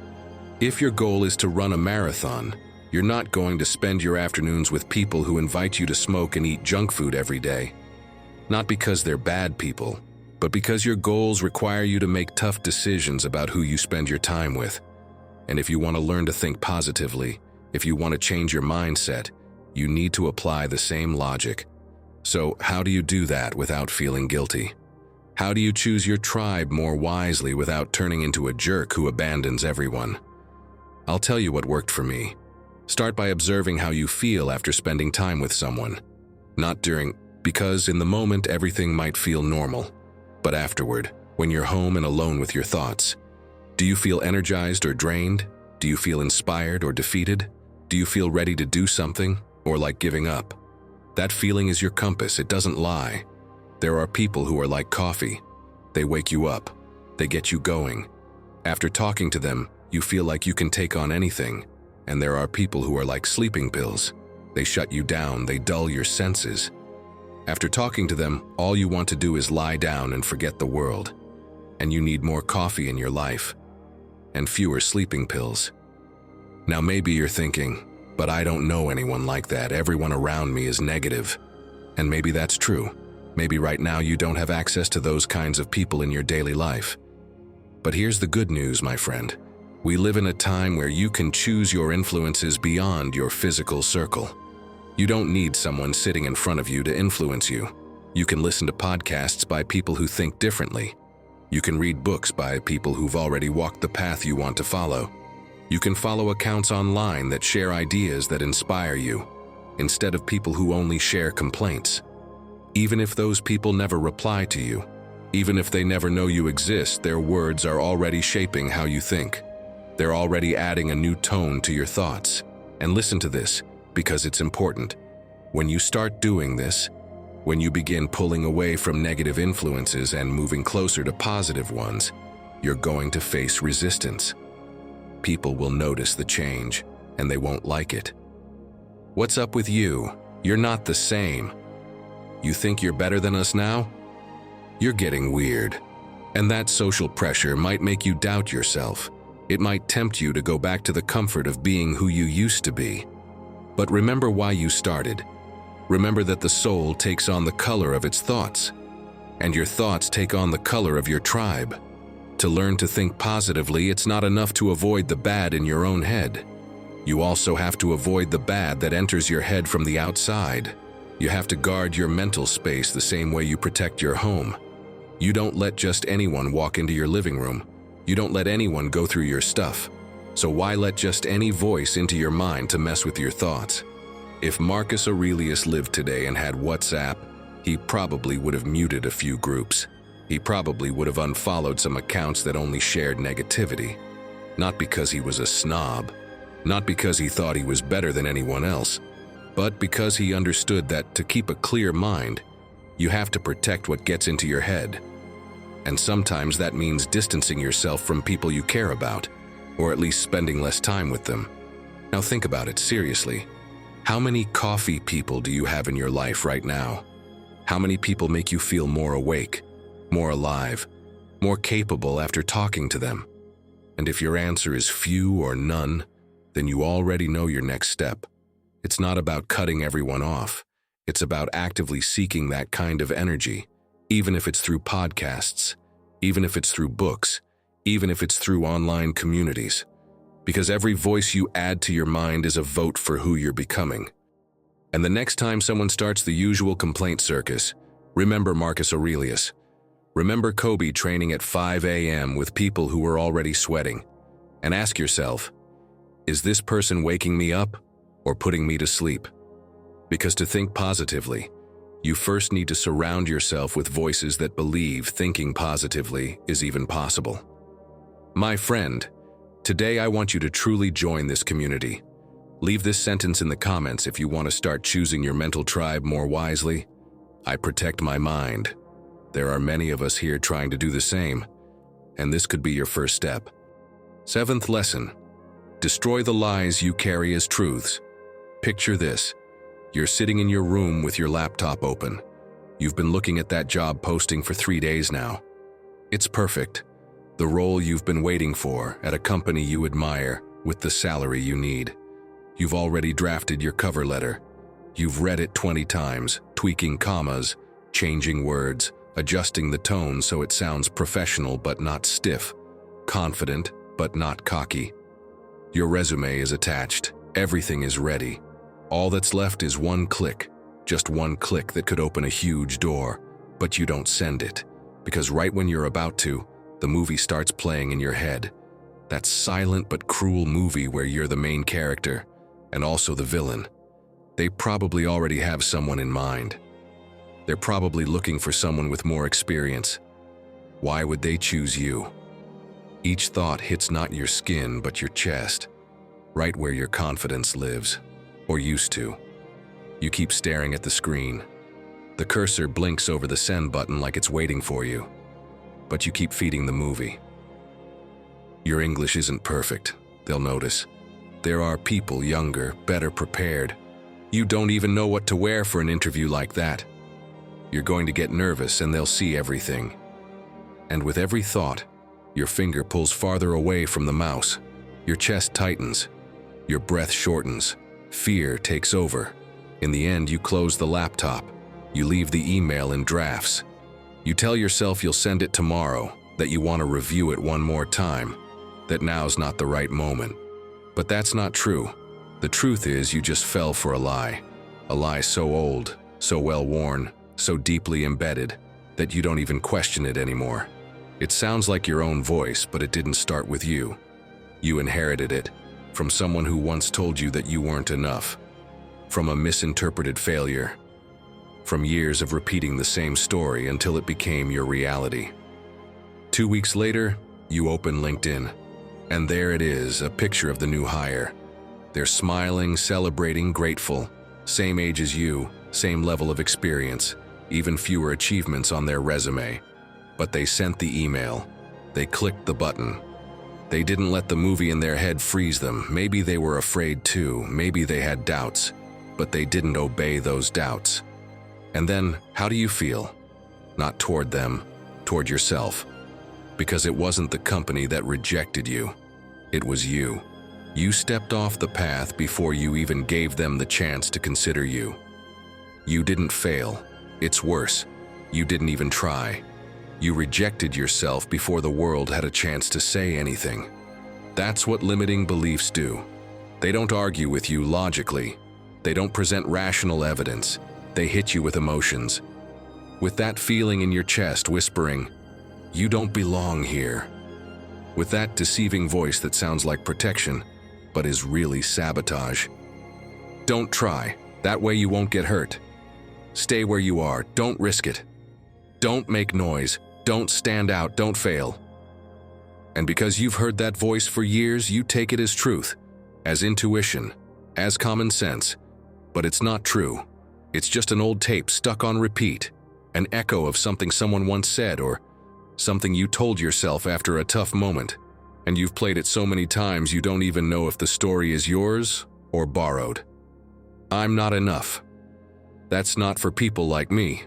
If your goal is to run a marathon, you're not going to spend your afternoons with people who invite you to smoke and eat junk food every day. Not because they're bad people, but because your goals require you to make tough decisions about who you spend your time with. And if you want to learn to think positively, if you want to change your mindset, you need to apply the same logic. So how do you do that without feeling guilty? How do you choose your tribe more wisely without turning into a jerk who abandons everyone? I'll tell you what worked for me. Start by observing how you feel after spending time with someone. Not during, because in the moment everything might feel normal. But afterward, when you're home and alone with your thoughts. Do you feel energized or drained? Do you feel inspired or defeated? Do you feel ready to do something or like giving up? That feeling is your compass, it doesn't lie. There are people who are like coffee. They wake you up. They get you going. After talking to them, you feel like you can take on anything. And there are people who are like sleeping pills. They shut you down, they dull your senses. After talking to them, all you want to do is lie down and forget the world. And you need more coffee in your life. And fewer sleeping pills. Now maybe you're thinking, but I don't know anyone like that. Everyone around me is negative. And maybe that's true. Maybe right now you don't have access to those kinds of people in your daily life. But here's the good news, my friend. We live in a time where you can choose your influences beyond your physical circle. You don't need someone sitting in front of you to influence you. You can listen to podcasts by people who think differently. You can read books by people who've already walked the path you want to follow. You can follow accounts online that share ideas that inspire you, instead of people who only share complaints. Even if those people never reply to you, even if they never know you exist, their words are already shaping how you think. They're already adding a new tone to your thoughts. And listen to this, because it's important. When you start doing this, when you begin pulling away from negative influences and moving closer to positive ones, you're going to face resistance. People will notice the change, and they won't like it. What's up with you? You're not the same. You think you're better than us now? You're getting weird. And that social pressure might make you doubt yourself. It might tempt you to go back to the comfort of being who you used to be. But remember why you started. Remember that the soul takes on the color of its thoughts, and your thoughts take on the color of your tribe. To learn to think positively, it's not enough to avoid the bad in your own head. You also have to avoid the bad that enters your head from the outside. You have to guard your mental space the same way you protect your home. You don't let just anyone walk into your living room. You don't let anyone go through your stuff. So why let just any voice into your mind to mess with your thoughts? If Marcus Aurelius lived today and had WhatsApp, he probably would have muted a few groups. He probably would have unfollowed some accounts that only shared negativity. Not because he was a snob, not because he thought he was better than anyone else, but because he understood that to keep a clear mind, you have to protect what gets into your head. And sometimes that means distancing yourself from people you care about, or at least spending less time with them. Now think about it seriously. How many coffee people do you have in your life right now? How many people make you feel more awake, more alive, more capable after talking to them? And if your answer is few or none, then you already know your next step. It's not about cutting everyone off. It's about actively seeking that kind of energy, even if it's through podcasts, even if it's through books, even if it's through online communities. Because every voice you add to your mind is a vote for who you're becoming. And the next time someone starts the usual complaint circus, remember Marcus Aurelius. Remember Kobe training at 5 a.m. with people who were already sweating. And ask yourself, is this person waking me up or putting me to sleep? Because to think positively, you first need to surround yourself with voices that believe thinking positively is even possible. My friend, today I want you to truly join this community. Leave this sentence in the comments if you want to start choosing your mental tribe more wisely. I protect my mind. There are many of us here trying to do the same, and this could be your first step. 7th lesson, destroy the lies you carry as truths. Picture this. You're sitting in your room with your laptop open. You've been looking at that job posting for 3 days now. It's perfect. The role you've been waiting for at a company you admire with the salary you need. You've already drafted your cover letter. You've read it 20 times, tweaking commas, changing words, adjusting the tone so it sounds professional but not stiff, confident but not cocky. Your resume is attached. Everything is ready. All that's left is one click, just one click that could open a huge door, but you don't send it, because right when you're about to, the movie starts playing in your head. That silent but cruel movie where you're the main character and also the villain. They probably already have someone in mind. They're probably looking for someone with more experience. Why would they choose you? Each thought hits not your skin but your chest, right where your confidence lives, or used to. You keep staring at the screen. The cursor blinks over the send button like it's waiting for you. But you keep feeding the movie. Your English isn't perfect, they'll notice. There are people younger, better prepared. You don't even know what to wear for an interview like that. You're going to get nervous and they'll see everything. And with every thought, your finger pulls farther away from the mouse. Your chest tightens. Your breath shortens. Fear takes over. In the end, you close the laptop. You leave the email in drafts. You tell yourself you'll send it tomorrow, that you want to review it one more time, that now's not the right moment. But that's not true. The truth is you just fell for a lie so old, so well-worn, so deeply embedded, that you don't even question it anymore. It sounds like your own voice, but it didn't start with you. You inherited it from someone who once told you that you weren't enough, from a misinterpreted failure, from years of repeating the same story until it became your reality. 2 weeks later, you open LinkedIn, and there it is, a picture of the new hire. They're smiling, celebrating, grateful, same age as you, same level of experience, even fewer achievements on their resume. But they sent the email. They clicked the button. They didn't let the movie in their head freeze them. Maybe they were afraid too, maybe they had doubts, but they didn't obey those doubts. And then, how do you feel? Not toward them, toward yourself. Because it wasn't the company that rejected you. It was you. You stepped off the path before you even gave them the chance to consider you. You didn't fail. It's worse. You didn't even try. You rejected yourself before the world had a chance to say anything. That's what limiting beliefs do. They don't argue with you logically. They don't present rational evidence. They hit you with emotions. With that feeling in your chest whispering, "You don't belong here." With that deceiving voice that sounds like protection, but is really sabotage. Don't try. That way you won't get hurt. Stay where you are. Don't risk it. Don't make noise. Don't stand out. Don't fail. And because you've heard that voice for years, you take it as truth, as intuition, as common sense. But it's not true. It's just an old tape stuck on repeat, an echo of something someone once said or something you told yourself after a tough moment. And you've played it so many times you don't even know if the story is yours or borrowed. I'm not enough. That's not for people like me.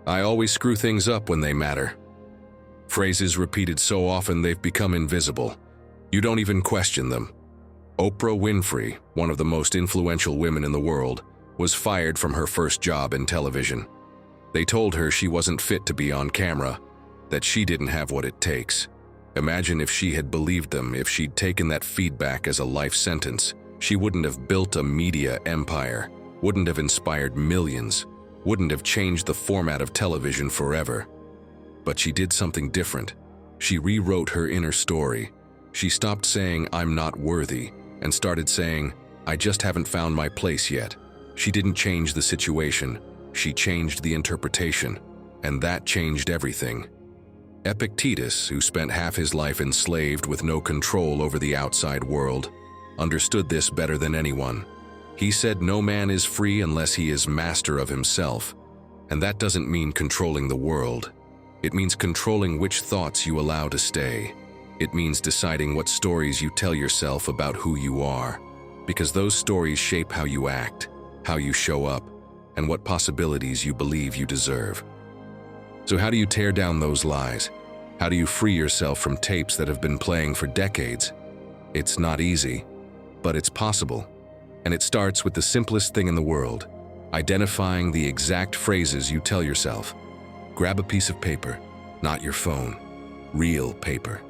I always screw things up when they matter. Phrases repeated so often they've become invisible. You don't even question them. Oprah Winfrey, one of the most influential women in the world, was fired from her first job in television. They told her she wasn't fit to be on camera, that she didn't have what it takes. Imagine if she had believed them, if she'd taken that feedback as a life sentence. She wouldn't have built a media empire, wouldn't have inspired millions, wouldn't have changed the format of television forever. But she did something different. She rewrote her inner story. She stopped saying, "I'm not worthy," and started saying, "I just haven't found my place yet." She didn't change the situation. She changed the interpretation. And that changed everything. Epictetus, who spent half his life enslaved with no control over the outside world, understood this better than anyone. He said no man is free unless he is master of himself. And that doesn't mean controlling the world. It means controlling which thoughts you allow to stay. It means deciding what stories you tell yourself about who you are. Because those stories shape how you act, how you show up, and what possibilities you believe you deserve. So how do you tear down those lies? How do you free yourself from tapes that have been playing for decades? It's not easy, but it's possible. And it starts with the simplest thing in the world, identifying the exact phrases you tell yourself. Grab a piece of paper, not your phone, real paper,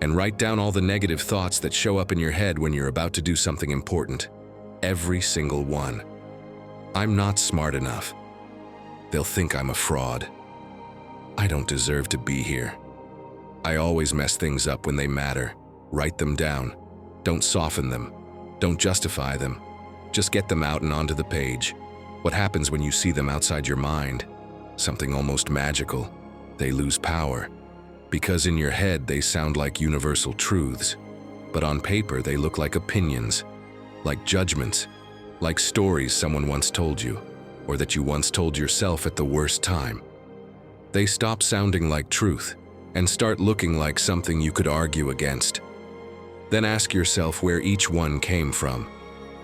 and write down all the negative thoughts that show up in your head when you're about to do something important. Every single one. I'm not smart enough. They'll think I'm a fraud. I don't deserve to be here. I always mess things up when they matter. Write them down. Don't soften them. Don't justify them. Just get them out and onto the page. What happens when you see them outside your mind? Something almost magical. They lose power. Because in your head they sound like universal truths. But on paper they look like opinions, like judgments, like stories someone once told you, or that you once told yourself at the worst time. They stop sounding like truth and start looking like something you could argue against. Then ask yourself where each one came from.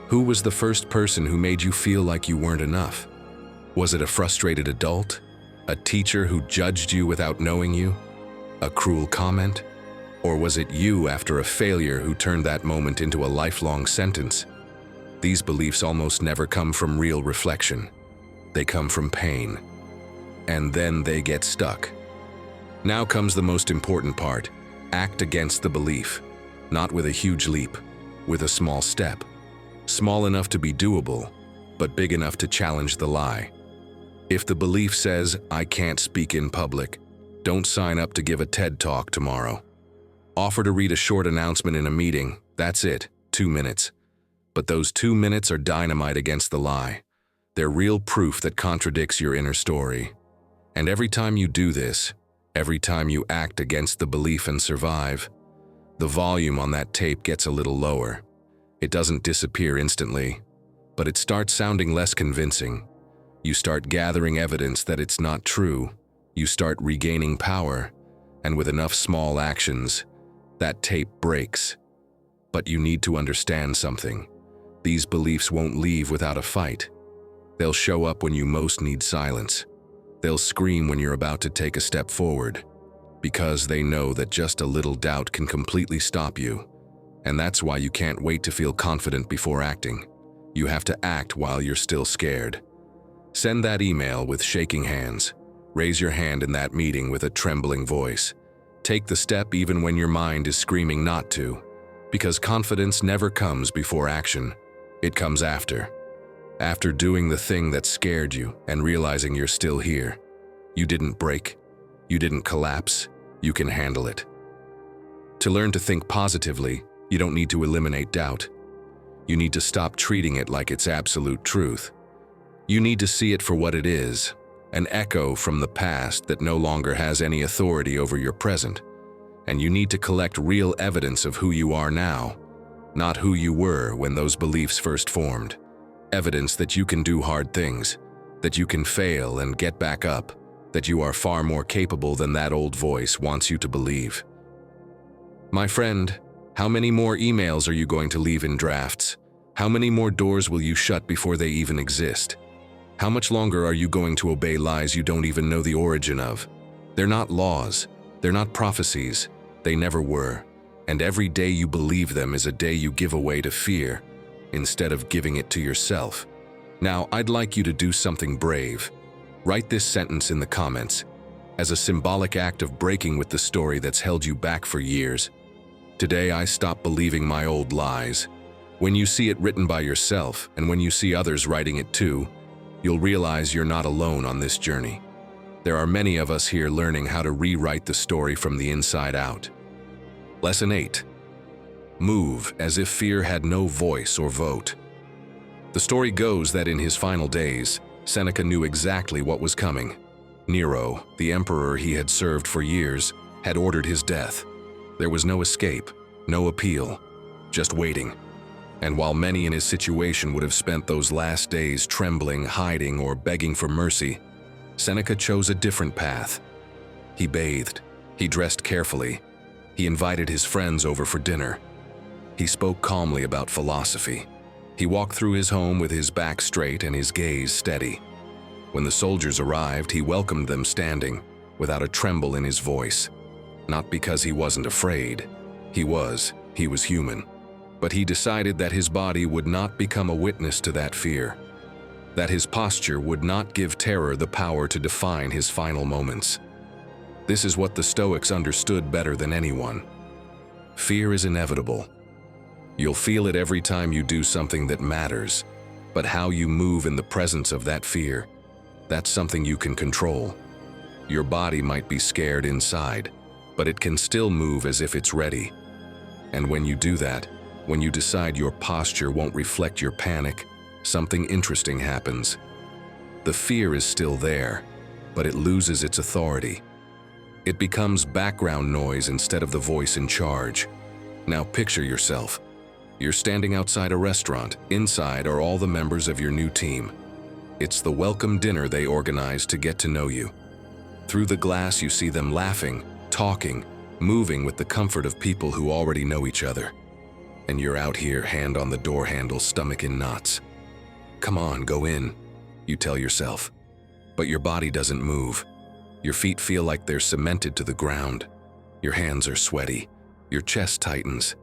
Who was the first person who made you feel like you weren't enough? Was it a frustrated adult? A teacher who judged you without knowing you? A cruel comment? Or was it you after a failure who turned that moment into a lifelong sentence? These beliefs almost never come from real reflection. They come from pain. And then they get stuck. Now comes the most important part. Act against the belief. Not with a huge leap, with a small step. Small enough to be doable, but big enough to challenge the lie. If the belief says, "I can't speak in public," don't sign up to give a TED Talk tomorrow. Offer to read a short announcement in a meeting. That's it, 2 minutes. But those 2 minutes are dynamite against the lie. They're real proof that contradicts your inner story. And every time you do this, every time you act against the belief and survive, the volume on that tape gets a little lower. It doesn't disappear instantly, but it starts sounding less convincing. You start gathering evidence that it's not true. You start regaining power, and with enough small actions, that tape breaks. But you need to understand something. These beliefs won't leave without a fight. They'll show up when you most need silence. They'll scream when you're about to take a step forward, because they know that just a little doubt can completely stop you. And that's why you can't wait to feel confident before acting. You have to act while you're still scared. Send that email with shaking hands. Raise your hand in that meeting with a trembling voice. Take the step even when your mind is screaming not to. Because confidence never comes before action. It comes after. After doing the thing that scared you and realizing you're still here. You didn't break. You didn't collapse. You can handle it. To learn to think positively, you don't need to eliminate doubt. You need to stop treating it like it's absolute truth. You need to see it for what it is, an echo from the past that no longer has any authority over your present. And you need to collect real evidence of who you are now, not who you were when those beliefs first formed. Evidence that you can do hard things, that you can fail and get back up, that you are far more capable than that old voice wants you to believe. My friend, how many more emails are you going to leave in drafts? How many more doors will you shut before they even exist? How much longer are you going to obey lies you don't even know the origin of? They're not laws. They're not prophecies. They never were. And every day you believe them is a day you give away to fear, instead of giving it to yourself. Now, I'd like you to do something brave. Write this sentence in the comments, as a symbolic act of breaking with the story that's held you back for years. Today, I stopped believing my old lies. When you see it written by yourself, and when you see others writing it too, you'll realize you're not alone on this journey. There are many of us here learning how to rewrite the story from the inside out. Lesson 8. Move as if fear had no voice or vote. The story goes that in his final days, Seneca knew exactly what was coming. Nero, the emperor he had served for years, had ordered his death. There was no escape, no appeal, just waiting. And while many in his situation would have spent those last days trembling, hiding, or begging for mercy, Seneca chose a different path. He bathed. He dressed carefully. He invited his friends over for dinner. He spoke calmly about philosophy. He walked through his home with his back straight and his gaze steady. When the soldiers arrived, he welcomed them standing, without a tremble in his voice. Not because he wasn't afraid. He was human. But he decided that his body would not become a witness to that fear. That his posture would not give terror the power to define his final moments. This is what the Stoics understood better than anyone. Fear is inevitable. You'll feel it every time you do something that matters, but how you move in the presence of that fear, that's something you can control. Your body might be scared inside, but it can still move as if it's ready. And when you do that, when you decide your posture won't reflect your panic, something interesting happens. The fear is still there, but it loses its authority. It becomes background noise instead of the voice in charge. Now picture yourself. You're standing outside a restaurant. Inside are all the members of your new team. It's the welcome dinner they organized to get to know you. Through the glass you see them laughing, talking, moving with the comfort of people who already know each other. And you're out here, hand on the door handle, stomach in knots. Come on, go in, you tell yourself. But your body doesn't move. Your feet feel like they're cemented to the ground. Your hands are sweaty. Your chest tightens.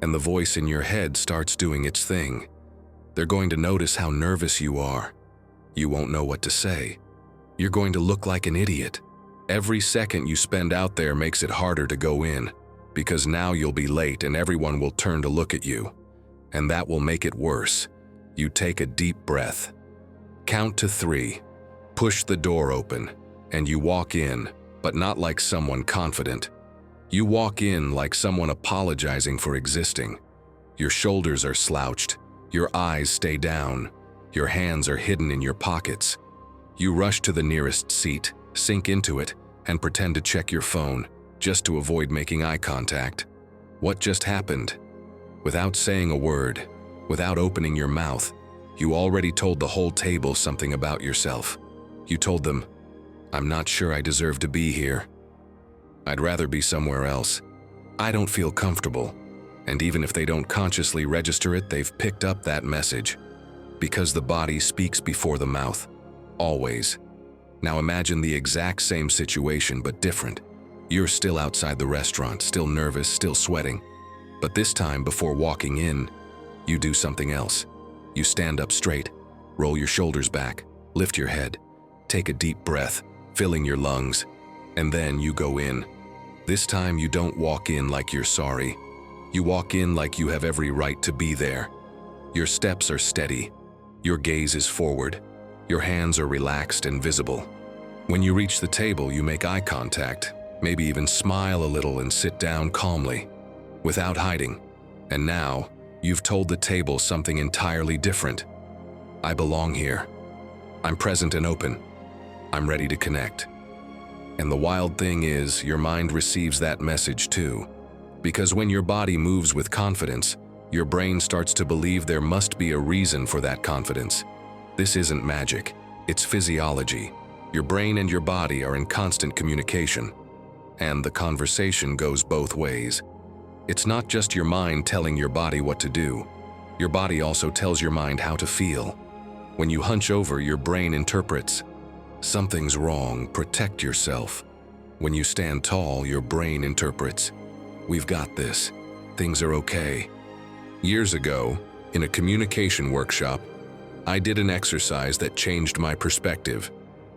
And the voice in your head starts doing its thing. They're going to notice how nervous you are. You won't know what to say. You're going to look like an idiot. Every second you spend out there makes it harder to go in, because now you'll be late and everyone will turn to look at you. And that will make it worse. You take a deep breath. Count to 3. Push the door open, and you walk in, but not like someone confident. You walk in like someone apologizing for existing. Your shoulders are slouched. Your eyes stay down. Your hands are hidden in your pockets. You rush to the nearest seat, sink into it, and pretend to check your phone, just to avoid making eye contact. What just happened? Without saying a word, without opening your mouth, you already told the whole table something about yourself. You told them, "I'm not sure I deserve to be here. I'd rather be somewhere else. I don't feel comfortable." And even if they don't consciously register it, they've picked up that message. Because the body speaks before the mouth. Always. Now imagine the exact same situation, but different. You're still outside the restaurant, still nervous, still sweating. But this time, before walking in, you do something else. You stand up straight, roll your shoulders back, lift your head, take a deep breath, filling your lungs, and then you go in. This time you don't walk in like you're sorry. You walk in like you have every right to be there. Your steps are steady. Your gaze is forward. Your hands are relaxed and visible. When you reach the table, you make eye contact, maybe even smile a little and sit down calmly, without hiding. And now, you've told the table something entirely different. I belong here. I'm present and open. I'm ready to connect. And the wild thing is, your mind receives that message too. Because when your body moves with confidence, your brain starts to believe there must be a reason for that confidence. This isn't magic, it's physiology. Your brain and your body are in constant communication. And the conversation goes both ways. It's not just your mind telling your body what to do. Your body also tells your mind how to feel. When you hunch over, your brain interprets. Something's wrong, protect yourself. When you stand tall, your brain interprets. We've got this. Things are okay. Years ago, in a communication workshop, I did an exercise that changed my perspective.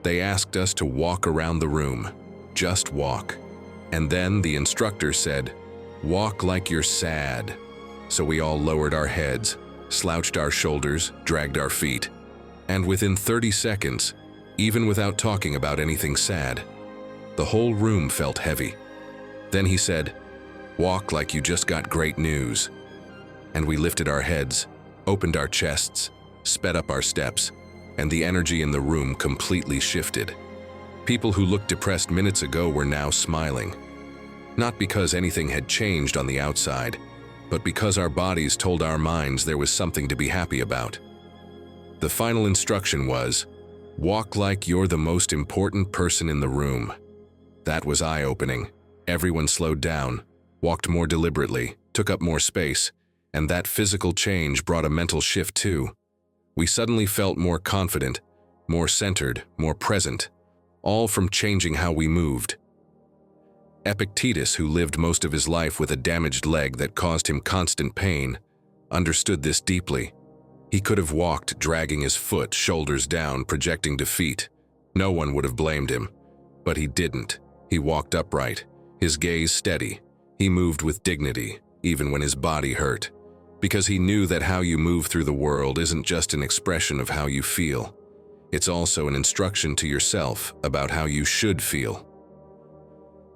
They asked us to walk around the room. Just walk. And then the instructor said, "Walk like you're sad." So we all lowered our heads, slouched our shoulders, dragged our feet. And within 30 seconds, even without talking about anything sad, the whole room felt heavy. Then he said, "Walk like you just got great news." And we lifted our heads, opened our chests, sped up our steps, and the energy in the room completely shifted. People who looked depressed minutes ago were now smiling. Not because anything had changed on the outside, but because our bodies told our minds there was something to be happy about. The final instruction was, walk like you're the most important person in the room. That was eye-opening. Everyone slowed down, walked more deliberately, took up more space, and that physical change brought a mental shift too. We suddenly felt more confident, more centered, more present, all from changing how we moved. Epictetus, who lived most of his life with a damaged leg that caused him constant pain, understood this deeply. He could have walked, dragging his foot, shoulders down, projecting defeat. No one would have blamed him. But he didn't. He walked upright, his gaze steady. He moved with dignity, even when his body hurt. Because he knew that how you move through the world isn't just an expression of how you feel. It's also an instruction to yourself about how you should feel.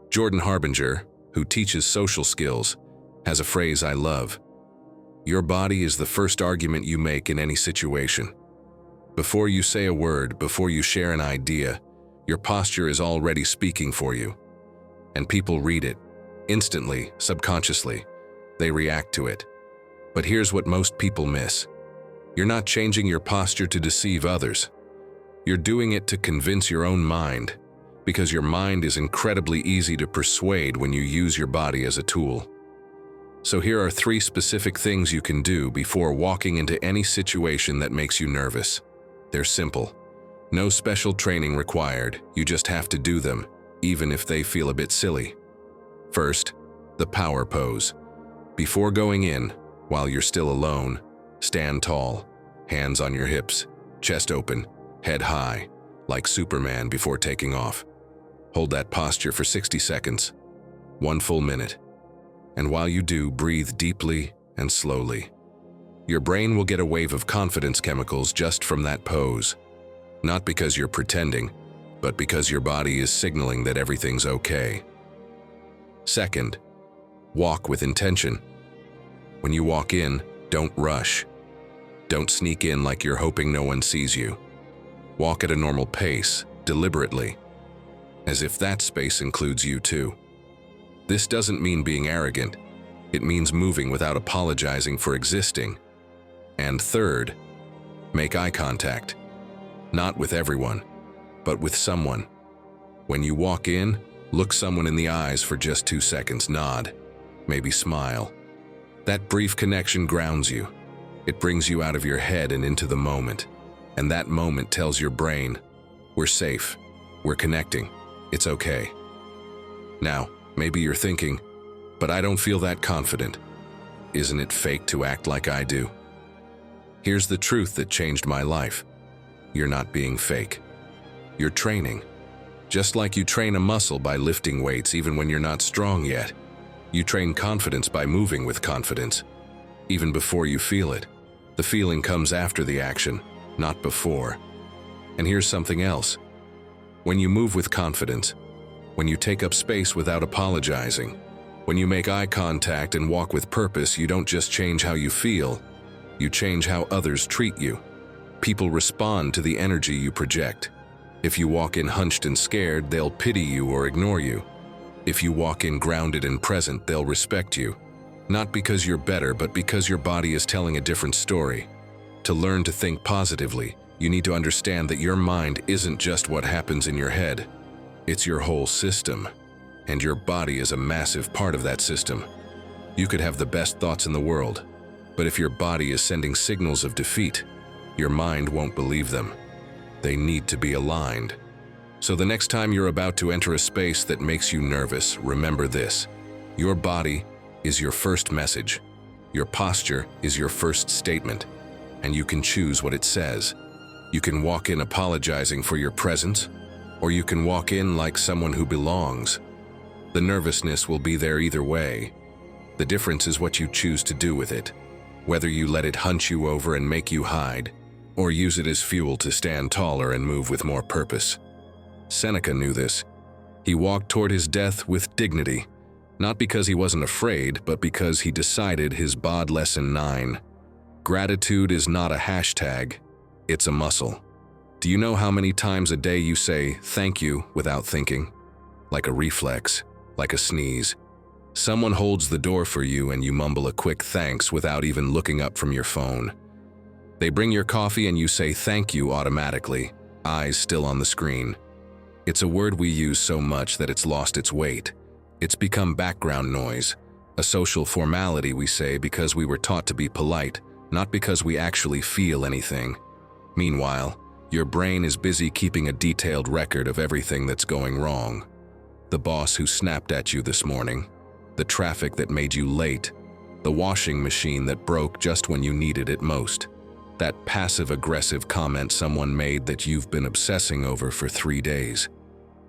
Jordan Harbinger, who teaches social skills, has a phrase I love. Your body is the first argument you make in any situation. Before you say a word, before you share an idea, your posture is already speaking for you. And people read it, instantly, subconsciously. They react to it. But here's what most people miss. You're not changing your posture to deceive others. You're doing it to convince your own mind, because your mind is incredibly easy to persuade when you use your body as a tool. So here are 3 specific things you can do before walking into any situation that makes you nervous. They're simple. No special training required, you just have to do them, even if they feel a bit silly. First, the power pose. Before going in, while you're still alone, stand tall, hands on your hips, chest open, head high, like Superman before taking off. Hold that posture for 60 seconds, 1 full minute. And while you do, breathe deeply and slowly. Your brain will get a wave of confidence chemicals just from that pose. Not because you're pretending, but because your body is signaling that everything's okay. Second, walk with intention. When you walk in, don't rush. Don't sneak in like you're hoping no one sees you. Walk at a normal pace, deliberately, as if that space includes you too. This doesn't mean being arrogant. It means moving without apologizing for existing. And third, make eye contact. Not with everyone, but with someone. When you walk in, look someone in the eyes for just 2 seconds, nod, maybe smile. That brief connection grounds you. It brings you out of your head and into the moment. And that moment tells your brain, we're safe, we're connecting, it's okay. Now, maybe you're thinking, but I don't feel that confident. Isn't it fake to act like I do? Here's the truth that changed my life. You're not being fake. You're training. Just like you train a muscle by lifting weights even when you're not strong yet. You train confidence by moving with confidence, even before you feel it. The feeling comes after the action, not before. And here's something else. When you move with confidence, when you take up space without apologizing, when you make eye contact and walk with purpose, you don't just change how you feel, you change how others treat you. People respond to the energy you project. If you walk in hunched and scared, they'll pity you or ignore you. If you walk in grounded and present, they'll respect you. Not because you're better, but because your body is telling a different story. To learn to think positively, you need to understand that your mind isn't just what happens in your head. It's your whole system, and your body is a massive part of that system. You could have the best thoughts in the world, but if your body is sending signals of defeat, your mind won't believe them. They need to be aligned. So the next time you're about to enter a space that makes you nervous, remember this. Your body is your first message. Your posture is your first statement, and you can choose what it says. You can walk in apologizing for your presence, or you can walk in like someone who belongs. The nervousness will be there either way. The difference is what you choose to do with it, whether you let it hunch you over and make you hide, or use it as fuel to stand taller and move with more purpose. Seneca knew this. He walked toward his death with dignity, not because he wasn't afraid, but because he decided his bod lesson 9. Gratitude is not a hashtag, it's a muscle. Do you know how many times a day you say thank you without thinking? Like a reflex, like a sneeze. Someone holds the door for you and you mumble a quick thanks without even looking up from your phone. They bring your coffee and you say thank you automatically, eyes still on the screen. It's a word we use so much that it's lost its weight. It's become background noise, a social formality we say because we were taught to be polite, not because we actually feel anything. Meanwhile, your brain is busy keeping a detailed record of everything that's going wrong. The boss who snapped at you this morning, the traffic that made you late, the washing machine that broke just when you needed it most, that passive-aggressive comment someone made that you've been obsessing over for 3 days.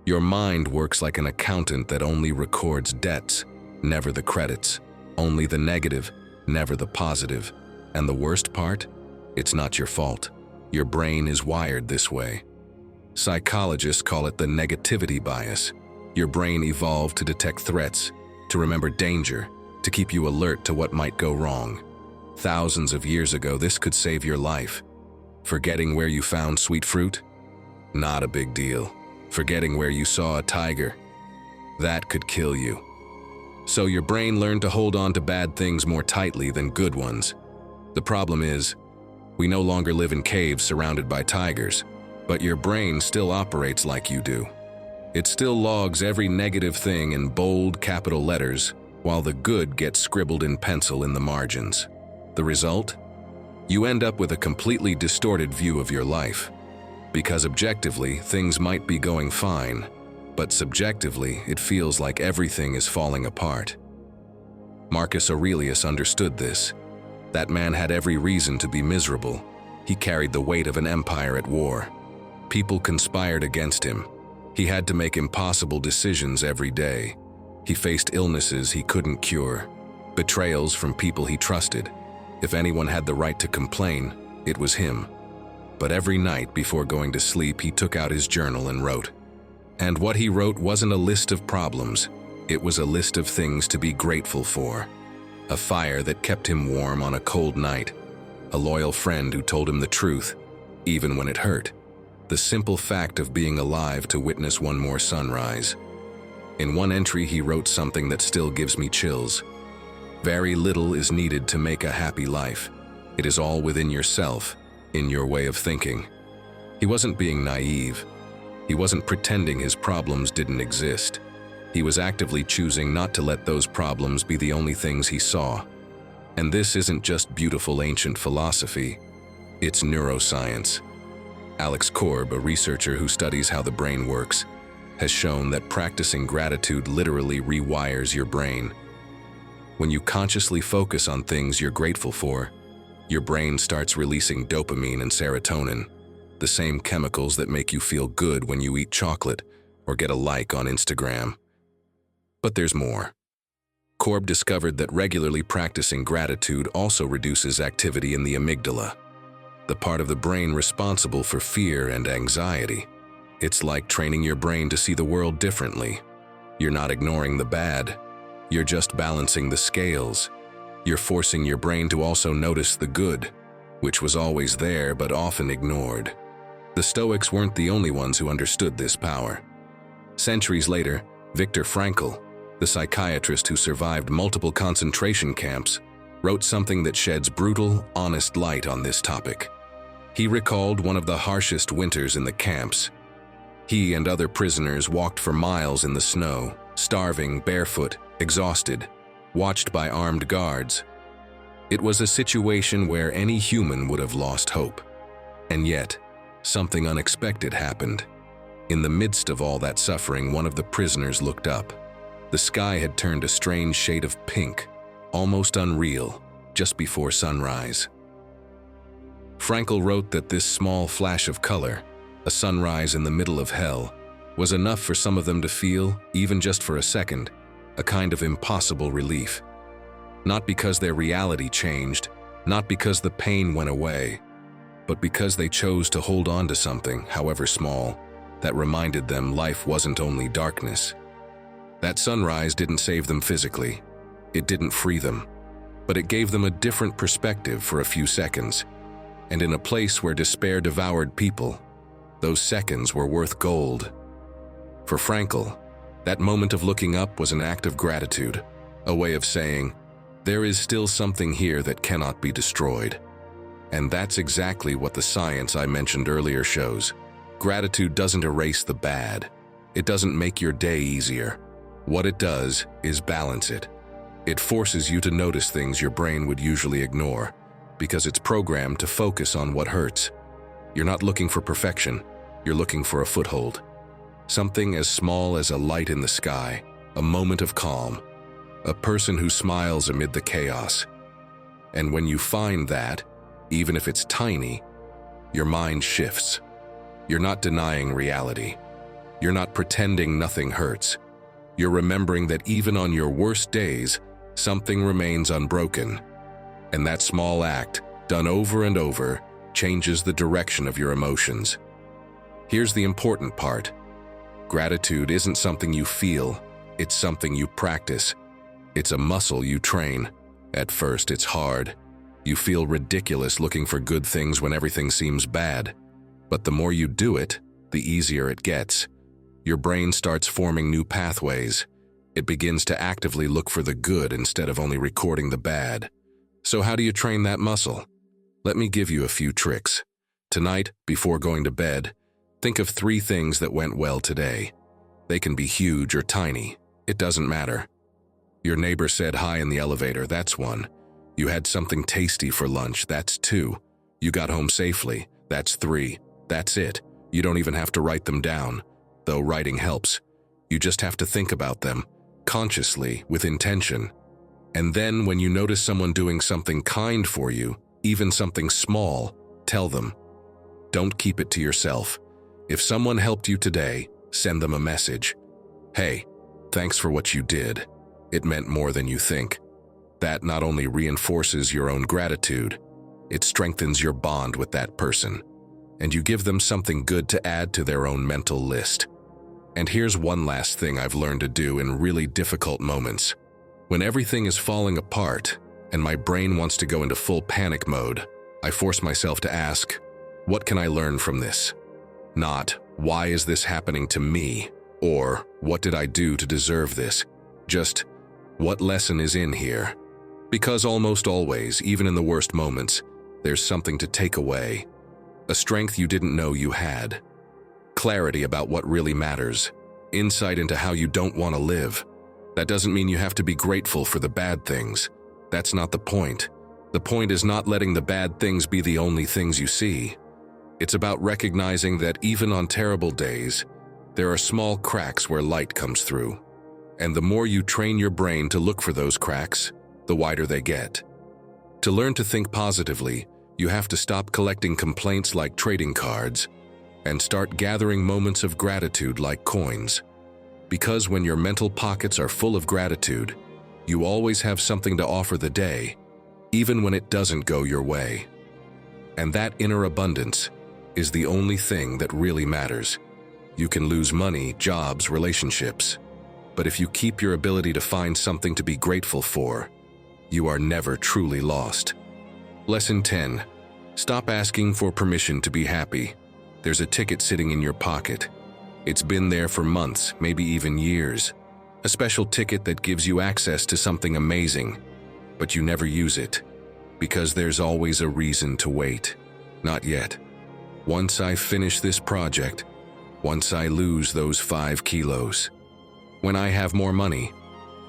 Your mind works like an accountant that only records debts, never the credits, only the negative, never the positive. And the worst part? It's not your fault. Your brain is wired this way. Psychologists call it the negativity bias. Your brain evolved to detect threats, to remember danger, to keep you alert to what might go wrong. Thousands of years ago, this could save your life. Forgetting where you found sweet fruit? Not a big deal. Forgetting where you saw a tiger? That could kill you. So your brain learned to hold on to bad things more tightly than good ones. The problem is, we no longer live in caves surrounded by tigers, but your brain still operates like you do. It still logs every negative thing in bold capital letters, while the good gets scribbled in pencil in the margins. The result? You end up with a completely distorted view of your life. Because objectively, things might be going fine, but subjectively, it feels like everything is falling apart. Marcus Aurelius understood this. That man had every reason to be miserable. He carried the weight of an empire at war. People conspired against him. He had to make impossible decisions every day. He faced illnesses he couldn't cure, betrayals from people he trusted. If anyone had the right to complain, it was him. But every night before going to sleep, he took out his journal and wrote. And what he wrote wasn't a list of problems. It was a list of things to be grateful for. A fire that kept him warm on a cold night. A loyal friend who told him the truth, even when it hurt. The simple fact of being alive to witness one more sunrise. In one entry, he wrote something that still gives me chills. Very little is needed to make a happy life. It is all within yourself, in your way of thinking. He wasn't being naive. He wasn't pretending his problems didn't exist. He was actively choosing not to let those problems be the only things he saw. And this isn't just beautiful ancient philosophy. It's neuroscience. Alex Korb, a researcher who studies how the brain works, has shown that practicing gratitude literally rewires your brain. When you consciously focus on things you're grateful for, your brain starts releasing dopamine and serotonin, the same chemicals that make you feel good when you eat chocolate or get a like on Instagram. But there's more. Korb discovered that regularly practicing gratitude also reduces activity in the amygdala, the part of the brain responsible for fear and anxiety. It's like training your brain to see the world differently. You're not ignoring the bad, you're just balancing the scales. You're forcing your brain to also notice the good, which was always there but often ignored. The Stoics weren't the only ones who understood this power. Centuries later, Viktor Frankl, the psychiatrist who survived multiple concentration camps, wrote something that sheds brutal, honest light on this topic. He recalled one of the harshest winters in the camps. He and other prisoners walked for miles in the snow, starving, barefoot, exhausted, watched by armed guards. It was a situation where any human would have lost hope. And yet, something unexpected happened. In the midst of all that suffering, one of the prisoners looked up. The sky had turned a strange shade of pink, almost unreal, just before sunrise. Frankl wrote that this small flash of color, a sunrise in the middle of hell, was enough for some of them to feel, even just for a second, a kind of impossible relief. Not because their reality changed, not because the pain went away, but because they chose to hold on to something, however small, that reminded them life wasn't only darkness. That sunrise didn't save them physically. It didn't free them, but it gave them a different perspective for a few seconds. And in a place where despair devoured people, those seconds were worth gold. For Frankl, that moment of looking up was an act of gratitude, a way of saying, there is still something here that cannot be destroyed. And that's exactly what the science I mentioned earlier shows. Gratitude doesn't erase the bad. It doesn't make your day easier. What it does is balance it. It forces you to notice things your brain would usually ignore, because it's programmed to focus on what hurts. You're not looking for perfection, you're looking for a foothold. Something as small as a light in the sky, a moment of calm, a person who smiles amid the chaos. And when you find that, even if it's tiny, your mind shifts. You're not denying reality. You're not pretending nothing hurts. You're remembering that even on your worst days, something remains unbroken. And that small act, done over and over, changes the direction of your emotions. Here's the important part. Gratitude isn't something you feel, it's something you practice. It's a muscle you train. At first, it's hard. You feel ridiculous looking for good things when everything seems bad. But the more you do it, the easier it gets. Your brain starts forming new pathways. It begins to actively look for the good instead of only recording the bad. So how do you train that muscle? Let me give you a few tricks. Tonight, before going to bed, think of 3 things that went well today. They can be huge or tiny. It doesn't matter. Your neighbor said hi in the elevator, that's 1. You had something tasty for lunch, that's 2. You got home safely, that's 3. That's it. You don't even have to write them down, though writing helps. You just have to think about them, consciously, with intention. And then when you notice someone doing something kind for you, even something small, tell them. Don't keep it to yourself. If someone helped you today, send them a message. Hey, thanks for what you did. It meant more than you think. That not only reinforces your own gratitude, it strengthens your bond with that person. And you give them something good to add to their own mental list. And here's one last thing I've learned to do in really difficult moments. When everything is falling apart and my brain wants to go into full panic mode, I force myself to ask, what can I learn from this? Not, why is this happening to me? Or, what did I do to deserve this? Just, what lesson is in here? Because almost always, even in the worst moments, there's something to take away. A strength you didn't know you had. Clarity about what really matters. Insight into how you don't want to live. That doesn't mean you have to be grateful for the bad things. That's not the point. The point is not letting the bad things be the only things you see. It's about recognizing that even on terrible days, there are small cracks where light comes through. And the more you train your brain to look for those cracks, the wider they get. To learn to think positively, you have to stop collecting complaints like trading cards and start gathering moments of gratitude like coins. Because when your mental pockets are full of gratitude, You always have something to offer the day, even when it doesn't go your way. And that inner abundance is the only thing that really matters. You can lose money, jobs, relationships, but if you keep your ability to find something to be grateful for, you are never truly lost. Lesson 10. Stop asking for permission to be happy. There's a ticket sitting in your pocket. It's been there for months, maybe even years. A special ticket that gives you access to something amazing, but you never use it, because there's always a reason to wait. Not yet. Once I finish this project, once I lose those 5 kilos, when I have more money,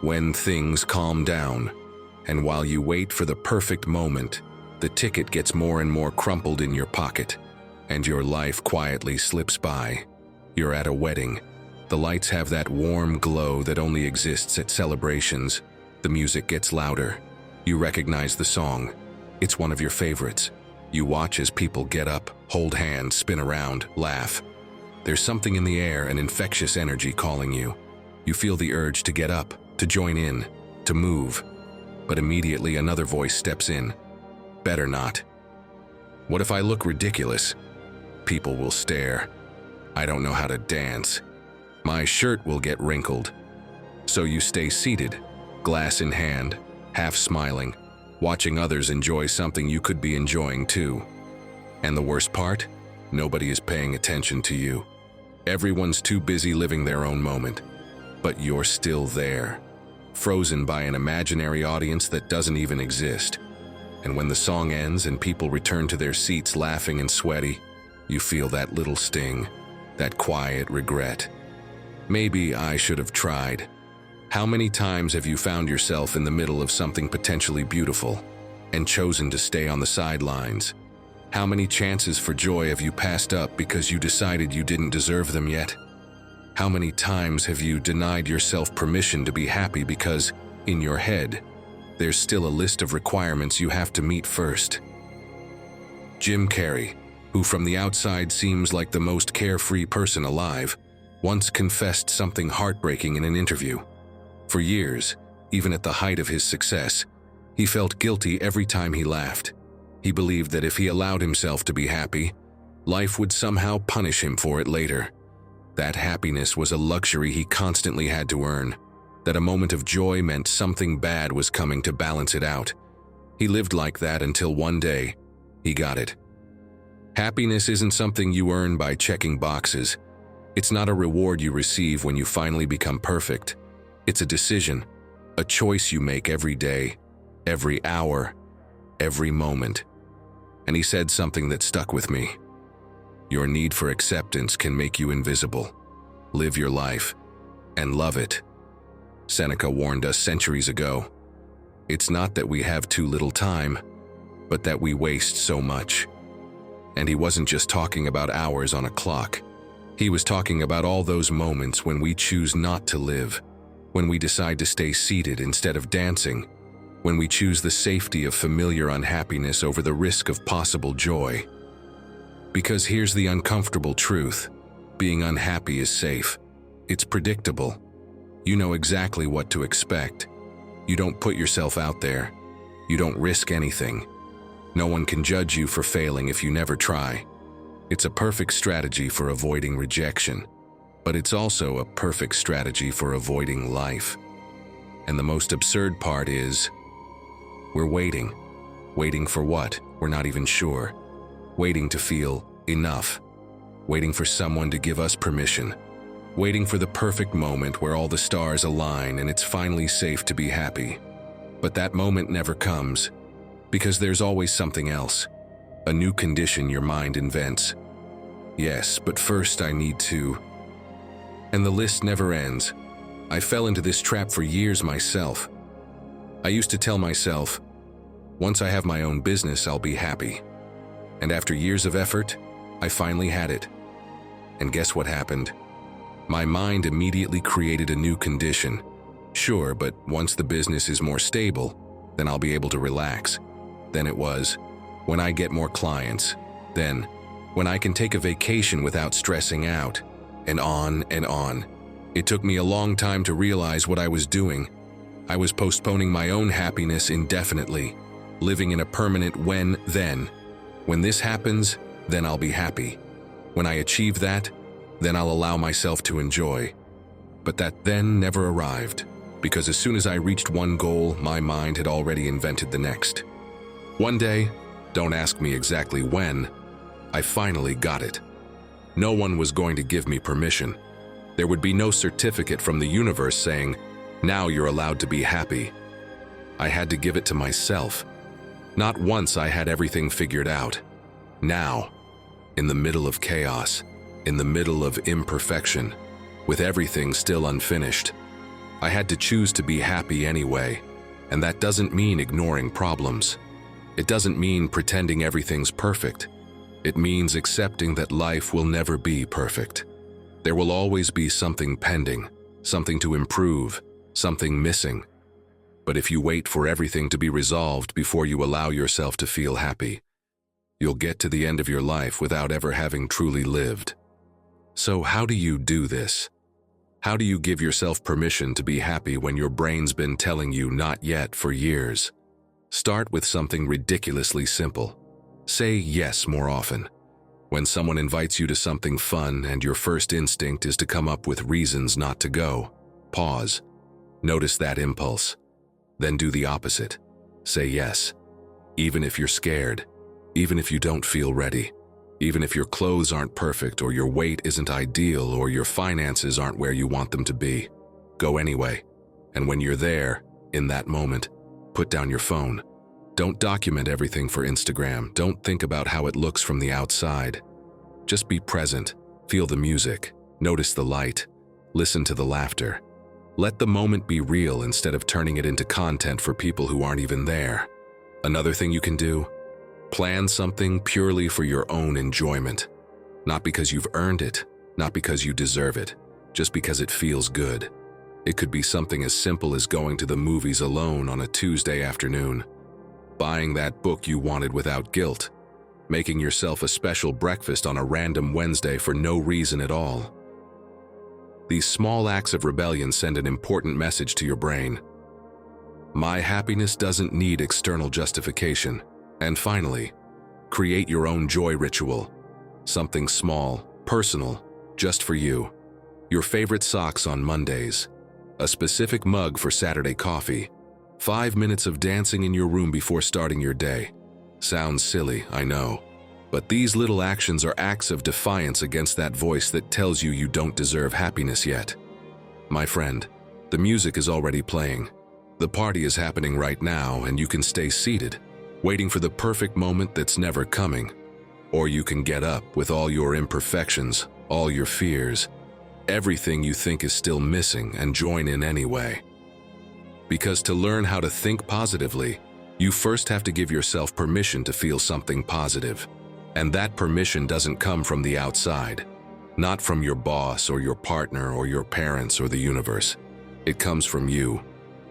when things calm down, and while you wait for the perfect moment, the ticket gets more and more crumpled in your pocket, and your life quietly slips by. You're at a wedding. The lights have that warm glow that only exists at celebrations. The music gets louder. You recognize the song. It's one of your favorites. You watch as people get up, hold hands, spin around, laugh. There's something in the air, an infectious energy calling you. You feel the urge to get up, to join in, to move. But immediately another voice steps in. Better not. What if I look ridiculous? People will stare. I don't know how to dance. My shirt will get wrinkled. So you stay seated, glass in hand, half smiling, watching others enjoy something you could be enjoying too. And the worst part? Nobody is paying attention to you. Everyone's too busy living their own moment. But you're still there, frozen by an imaginary audience that doesn't even exist. And when the song ends and people return to their seats laughing and sweaty, you feel that little sting, that quiet regret. Maybe I should have tried. How many times have you found yourself in the middle of something potentially beautiful and chosen to stay on the sidelines? How many chances for joy have you passed up because you decided you didn't deserve them yet? How many times have you denied yourself permission to be happy because, in your head, there's still a list of requirements you have to meet first? Jim Carrey, who from the outside seems like the most carefree person alive, once confessed something heartbreaking in an interview. For years, even at the height of his success, he felt guilty every time he laughed. He believed that if he allowed himself to be happy, life would somehow punish him for it later. That happiness was a luxury he constantly had to earn, that a moment of joy meant something bad was coming to balance it out. He lived like that until one day, he got it. Happiness isn't something you earn by checking boxes. It's not a reward you receive when you finally become perfect. It's a decision, a choice you make every day, every hour, every moment. And he said something that stuck with me. Your need for acceptance can make you invisible. Live your life and love it. Seneca warned us centuries ago. It's not that we have too little time, but that we waste so much. And he wasn't just talking about hours on a clock. He was talking about all those moments when we choose not to live, when we decide to stay seated instead of dancing, when we choose the safety of familiar unhappiness over the risk of possible joy. Because here's the uncomfortable truth. Being unhappy is safe. It's predictable. You know exactly what to expect. You don't put yourself out there. You don't risk anything. No one can judge you for failing if you never try. It's a perfect strategy for avoiding rejection, but it's also a perfect strategy for avoiding life. And the most absurd part is, we're waiting. Waiting for what? We're not even sure. Waiting to feel enough. Waiting for someone to give us permission. Waiting for the perfect moment where all the stars align and it's finally safe to be happy. But that moment never comes, because there's always something else. A new condition your mind invents. Yes, but first I need to. And the list never ends. I fell into this trap for years myself. I used to tell myself, once I have my own business, I'll be happy. And after years of effort, I finally had it. And guess what happened? My mind immediately created a new condition. Sure, but once the business is more stable, then I'll be able to relax. Then it was, when I get more clients, then, when I can take a vacation without stressing out, and on and on. It took me a long time to realize what I was doing. I was postponing my own happiness indefinitely, living in a permanent when-then. When this happens, then I'll be happy. When I achieve that, then I'll allow myself to enjoy. But that then never arrived, because as soon as I reached one goal, my mind had already invented the next. One day, don't ask me exactly when, I finally got it. No one was going to give me permission. There would be no certificate from the universe saying, "Now you're allowed to be happy." I had to give it to myself. Not once I had everything figured out. Now, in the middle of chaos, in the middle of imperfection, with everything still unfinished, I had to choose to be happy anyway, and that doesn't mean ignoring problems. It doesn't mean pretending everything's perfect. It means accepting that life will never be perfect. There will always be something pending, something to improve, something missing. But if you wait for everything to be resolved before you allow yourself to feel happy, you'll get to the end of your life without ever having truly lived. So how do you do this? How do you give yourself permission to be happy when your brain's been telling you not yet for years? Start with something ridiculously simple. Say yes more often. When someone invites you to something fun and your first instinct is to come up with reasons not to go, pause. Notice that impulse. Then do the opposite. Say yes. Even if you're scared, even if you don't feel ready, even if your clothes aren't perfect or your weight isn't ideal or your finances aren't where you want them to be, go anyway. And when you're there, in that moment, put down your phone. Don't document everything for Instagram. Don't think about how it looks from the outside. Just be present, feel the music, notice the light, listen to the laughter. Let the moment be real instead of turning it into content for people who aren't even there. Another thing you can do, plan something purely for your own enjoyment. Not because you've earned it, not because you deserve it, just because it feels good. It could be something as simple as going to the movies alone on a Tuesday afternoon, buying that book you wanted without guilt, making yourself a special breakfast on a random Wednesday for no reason at all. These small acts of rebellion send an important message to your brain. My happiness doesn't need external justification. And finally, create your own joy ritual. Something small, personal, just for you. Your favorite socks on Mondays, a specific mug for Saturday coffee, 5 minutes of dancing in your room before starting your day. Sounds silly, I know, but these little actions are acts of defiance against that voice that tells you you don't deserve happiness yet. My friend, the music is already playing. The party is happening right now, and you can stay seated, waiting for the perfect moment that's never coming. Or you can get up with all your imperfections, all your fears, everything you think is still missing, and join in anyway. Because to learn how to think positively, you first have to give yourself permission to feel something positive. And that permission doesn't come from the outside, not from your boss or your partner or your parents or the universe. It comes from you.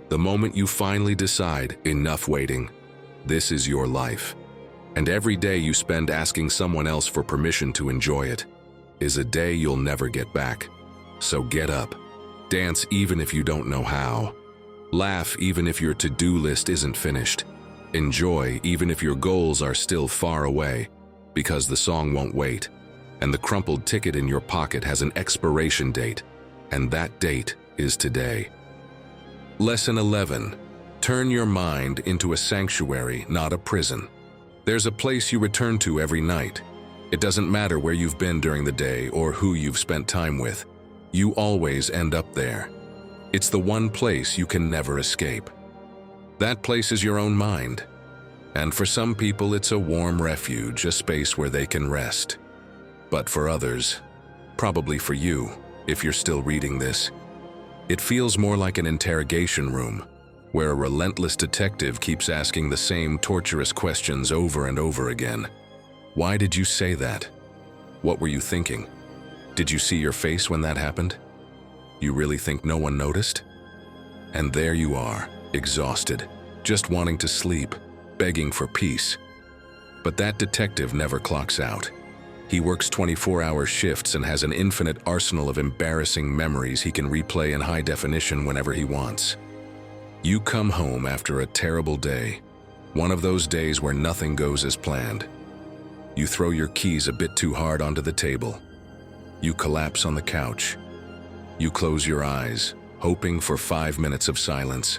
The moment you finally decide, enough waiting, this is your life. And every day you spend asking someone else for permission to enjoy it is a day you'll never get back. So get up. Dance even if you don't know how. Laugh even if your to-do list isn't finished. Enjoy even if your goals are still far away, because the song won't wait, and the crumpled ticket in your pocket has an expiration date, and that date is today. Lesson 11. Turn your mind into a sanctuary, not a prison. There's a place you return to every night. It doesn't matter where you've been during the day or who you've spent time with. You always end up there. It's the one place you can never escape. That place is your own mind. And for some people, it's a warm refuge, a space where they can rest. But for others, probably for you, if you're still reading this, it feels more like an interrogation room, where a relentless detective keeps asking the same torturous questions over and over again. Why did you say that? What were you thinking? Did you see your face when that happened? You really think no one noticed? And there you are, exhausted, just wanting to sleep, begging for peace. But that detective never clocks out. He works 24-hour shifts and has an infinite arsenal of embarrassing memories he can replay in high definition whenever he wants. You come home after a terrible day, one of those days where nothing goes as planned. You throw your keys a bit too hard onto the table. You collapse on the couch. You close your eyes, hoping for 5 minutes of silence.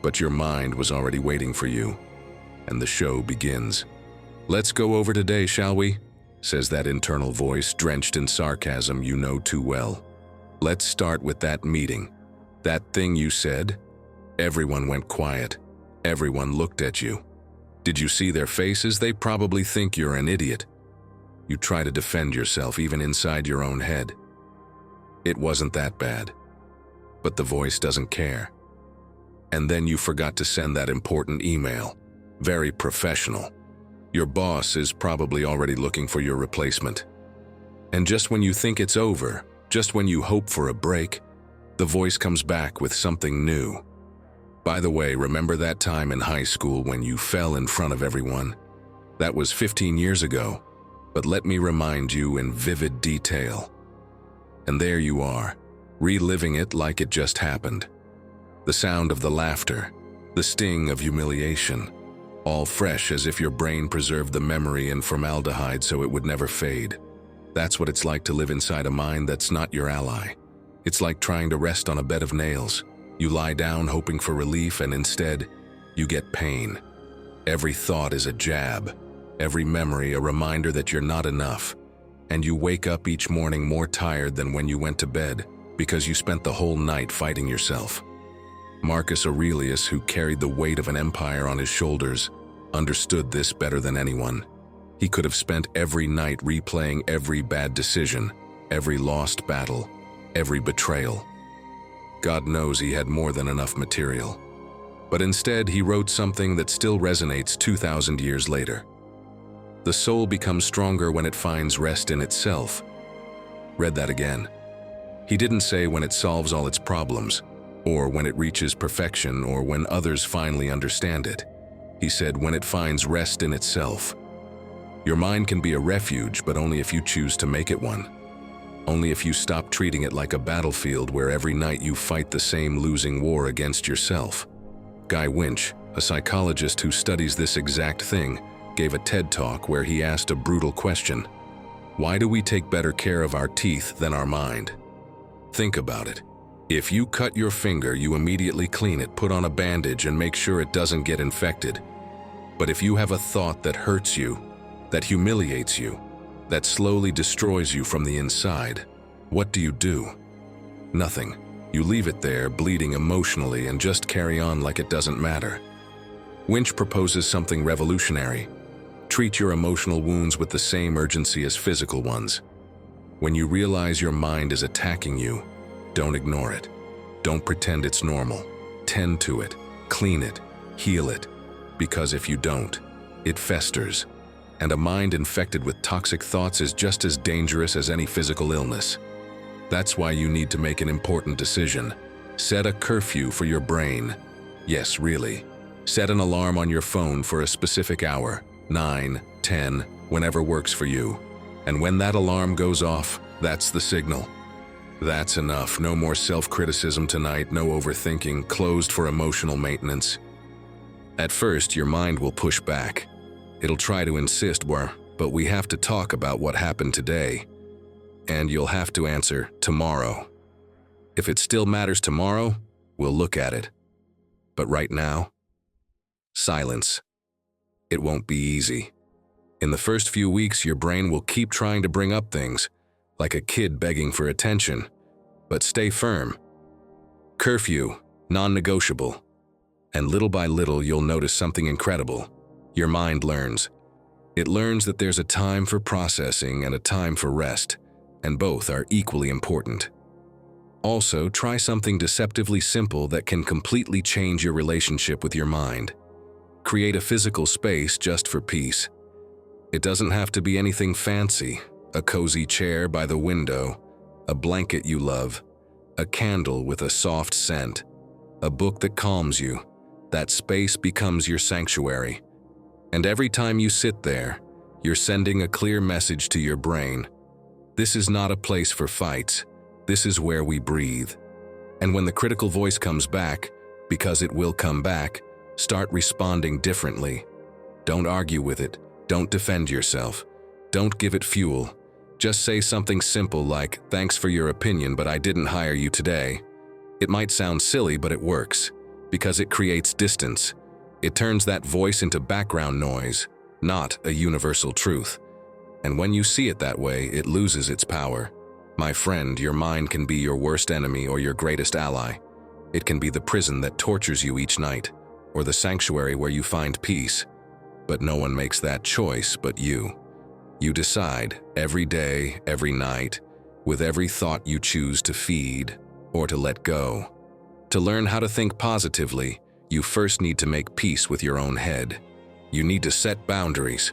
But your mind was already waiting for you, and the show begins. "Let's go over today, shall we?" says that internal voice, drenched in sarcasm you know too well. "Let's start with that meeting. That thing you said." Everyone went quiet. Everyone looked at you. Did you see their faces? They probably think you're an idiot. You try to defend yourself even inside your own head. It wasn't that bad. But the voice doesn't care. And then you forgot to send that important email. Very professional. Your boss is probably already looking for your replacement. And just when you think it's over, just when you hope for a break, the voice comes back with something new. "By the way, remember that time in high school when you fell in front of everyone? That was 15 years ago, but let me remind you in vivid detail." And there you are, reliving it like it just happened. The sound of the laughter, the sting of humiliation, all fresh as if your brain preserved the memory in formaldehyde so it would never fade. That's what it's like to live inside a mind that's not your ally. It's like trying to rest on a bed of nails. You lie down hoping for relief, and instead, you get pain. Every thought is a jab, every memory a reminder that you're not enough, and you wake up each morning more tired than when you went to bed because you spent the whole night fighting yourself. Marcus Aurelius, who carried the weight of an empire on his shoulders, understood this better than anyone. He could have spent every night replaying every bad decision, every lost battle, every betrayal. God knows he had more than enough material. But instead, he wrote something that still resonates 2,000 years later. The soul becomes stronger when it finds rest in itself. Read that again. He didn't say when it solves all its problems, or when it reaches perfection, or when others finally understand it. He said when it finds rest in itself. Your mind can be a refuge, but only if you choose to make it one. Only if you stop treating it like a battlefield where every night you fight the same losing war against yourself. Guy Winch, a psychologist who studies this exact thing, gave a TED Talk where he asked a brutal question. Why do we take better care of our teeth than our mind? Think about it. If you cut your finger, you immediately clean it, put on a bandage, and make sure it doesn't get infected. But if you have a thought that hurts you, that humiliates you, that slowly destroys you from the inside, what do? Nothing. You leave it there, bleeding emotionally, and just carry on like it doesn't matter. Winch proposes something revolutionary. Treat your emotional wounds with the same urgency as physical ones. When you realize your mind is attacking you, don't ignore it. Don't pretend it's normal. Tend to it, clean it, heal it. Because if you don't, it festers. And a mind infected with toxic thoughts is just as dangerous as any physical illness. That's why you need to make an important decision. Set a curfew for your brain. Yes, really. Set an alarm on your phone for a specific hour, 9, 10, whenever works for you. And when that alarm goes off, that's the signal. That's enough. No more self-criticism tonight, no overthinking, closed for emotional maintenance. At first, your mind will push back. It'll try to insist, but we have to talk about what happened today. And you'll have to answer, tomorrow. If it still matters tomorrow, we'll look at it. But right now, silence. It won't be easy. In the first few weeks, your brain will keep trying to bring up things, like a kid begging for attention. But stay firm. Curfew, non-negotiable. And little by little, you'll notice something incredible. Your mind learns. It learns that there's a time for processing and a time for rest, and both are equally important. Also, try something deceptively simple that can completely change your relationship with your mind. Create a physical space just for peace. It doesn't have to be anything fancy. A cozy chair by the window, a blanket you love, a candle with a soft scent, a book that calms you. That space becomes your sanctuary. And every time you sit there, you're sending a clear message to your brain. This is not a place for fights. This is where we breathe. And when the critical voice comes back, because it will come back. Start responding differently. Don't argue with it. Don't defend yourself. Don't give it fuel. Just say something simple like, "Thanks for your opinion, but I didn't hire you today." It might sound silly, but it works, because it creates distance. It turns that voice into background noise, not a universal truth. And when you see it that way, it loses its power. My friend, your mind can be your worst enemy or your greatest ally. It can be the prison that tortures you each night, or the sanctuary where you find peace. But no one makes that choice but you. You decide, every day, every night, with every thought you choose to feed or to let go. To learn how to think positively, you first need to make peace with your own head. You need to set boundaries.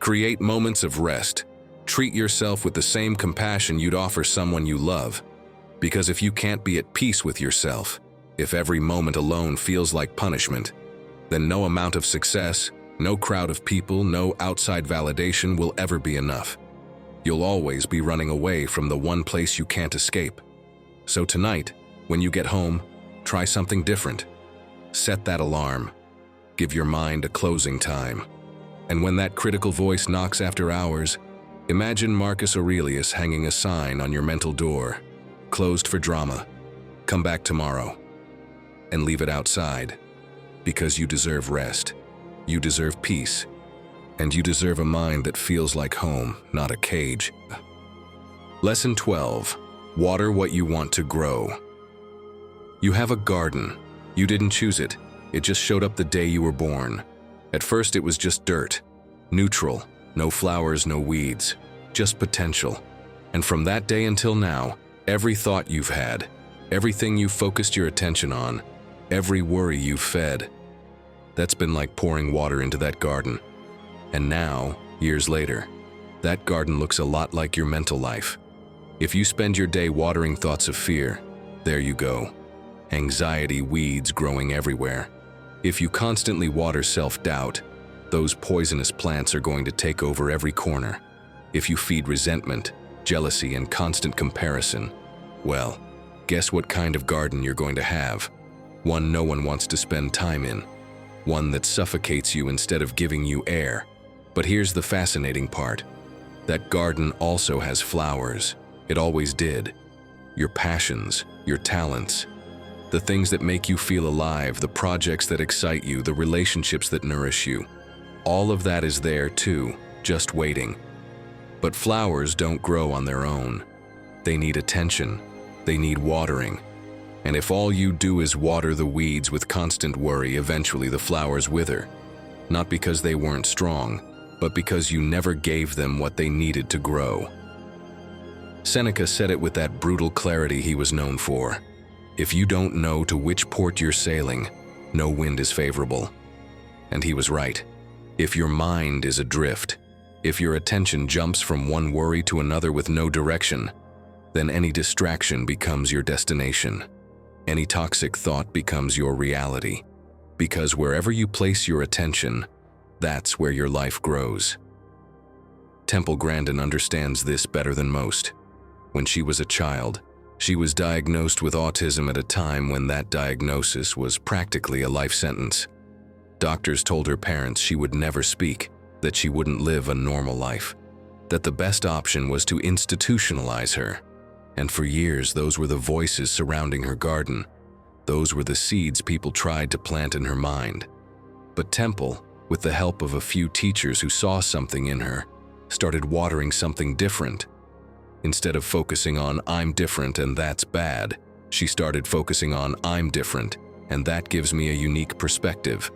Create moments of rest. Treat yourself with the same compassion you'd offer someone you love. Because if you can't be at peace with yourself, if every moment alone feels like punishment, then no amount of success, no crowd of people, no outside validation will ever be enough. You'll always be running away from the one place you can't escape. So tonight, when you get home, try something different. Set that alarm. Give your mind a closing time. And when that critical voice knocks after hours, imagine Marcus Aurelius hanging a sign on your mental door, "Closed for drama. Come back tomorrow." And leave it outside, because you deserve rest. You deserve peace. And you deserve a mind that feels like home, not a cage. Lesson 12. Water what you want to grow. You have a garden. You didn't choose it. It just showed up the day you were born. At first it was just dirt, neutral, no flowers, no weeds, just potential. And from that day until now, every thought you've had, everything you focused your attention on, every worry you've fed, that's been like pouring water into that garden. And now, years later, that garden looks a lot like your mental life. If you spend your day watering thoughts of fear, there you go. Anxiety weeds growing everywhere. If you constantly water self-doubt, those poisonous plants are going to take over every corner. If you feed resentment, jealousy, and constant comparison, well, guess what kind of garden you're going to have? One no one wants to spend time in. One that suffocates you instead of giving you air. But here's the fascinating part. That garden also has flowers. It always did. Your passions, your talents, the things that make you feel alive, the projects that excite you, the relationships that nourish you. All of that is there too, just waiting. But flowers don't grow on their own. They need attention. They need watering. And if all you do is water the weeds with constant worry, eventually the flowers wither. Not because they weren't strong, but because you never gave them what they needed to grow. Seneca said it with that brutal clarity he was known for. If you don't know to which port you're sailing, no wind is favorable. And he was right. If your mind is adrift, if your attention jumps from one worry to another with no direction, then any distraction becomes your destination. Any toxic thought becomes your reality. Because wherever you place your attention, that's where your life grows. Temple Grandin understands this better than most. When she was a child, she was diagnosed with autism at a time when that diagnosis was practically a life sentence. Doctors told her parents she would never speak, that she wouldn't live a normal life, that the best option was to institutionalize her. And for years, those were the voices surrounding her garden. Those were the seeds people tried to plant in her mind. But Temple, with the help of a few teachers who saw something in her, started watering something different. Instead of focusing on "I'm different and that's bad," she started focusing on "I'm different and that gives me a unique perspective."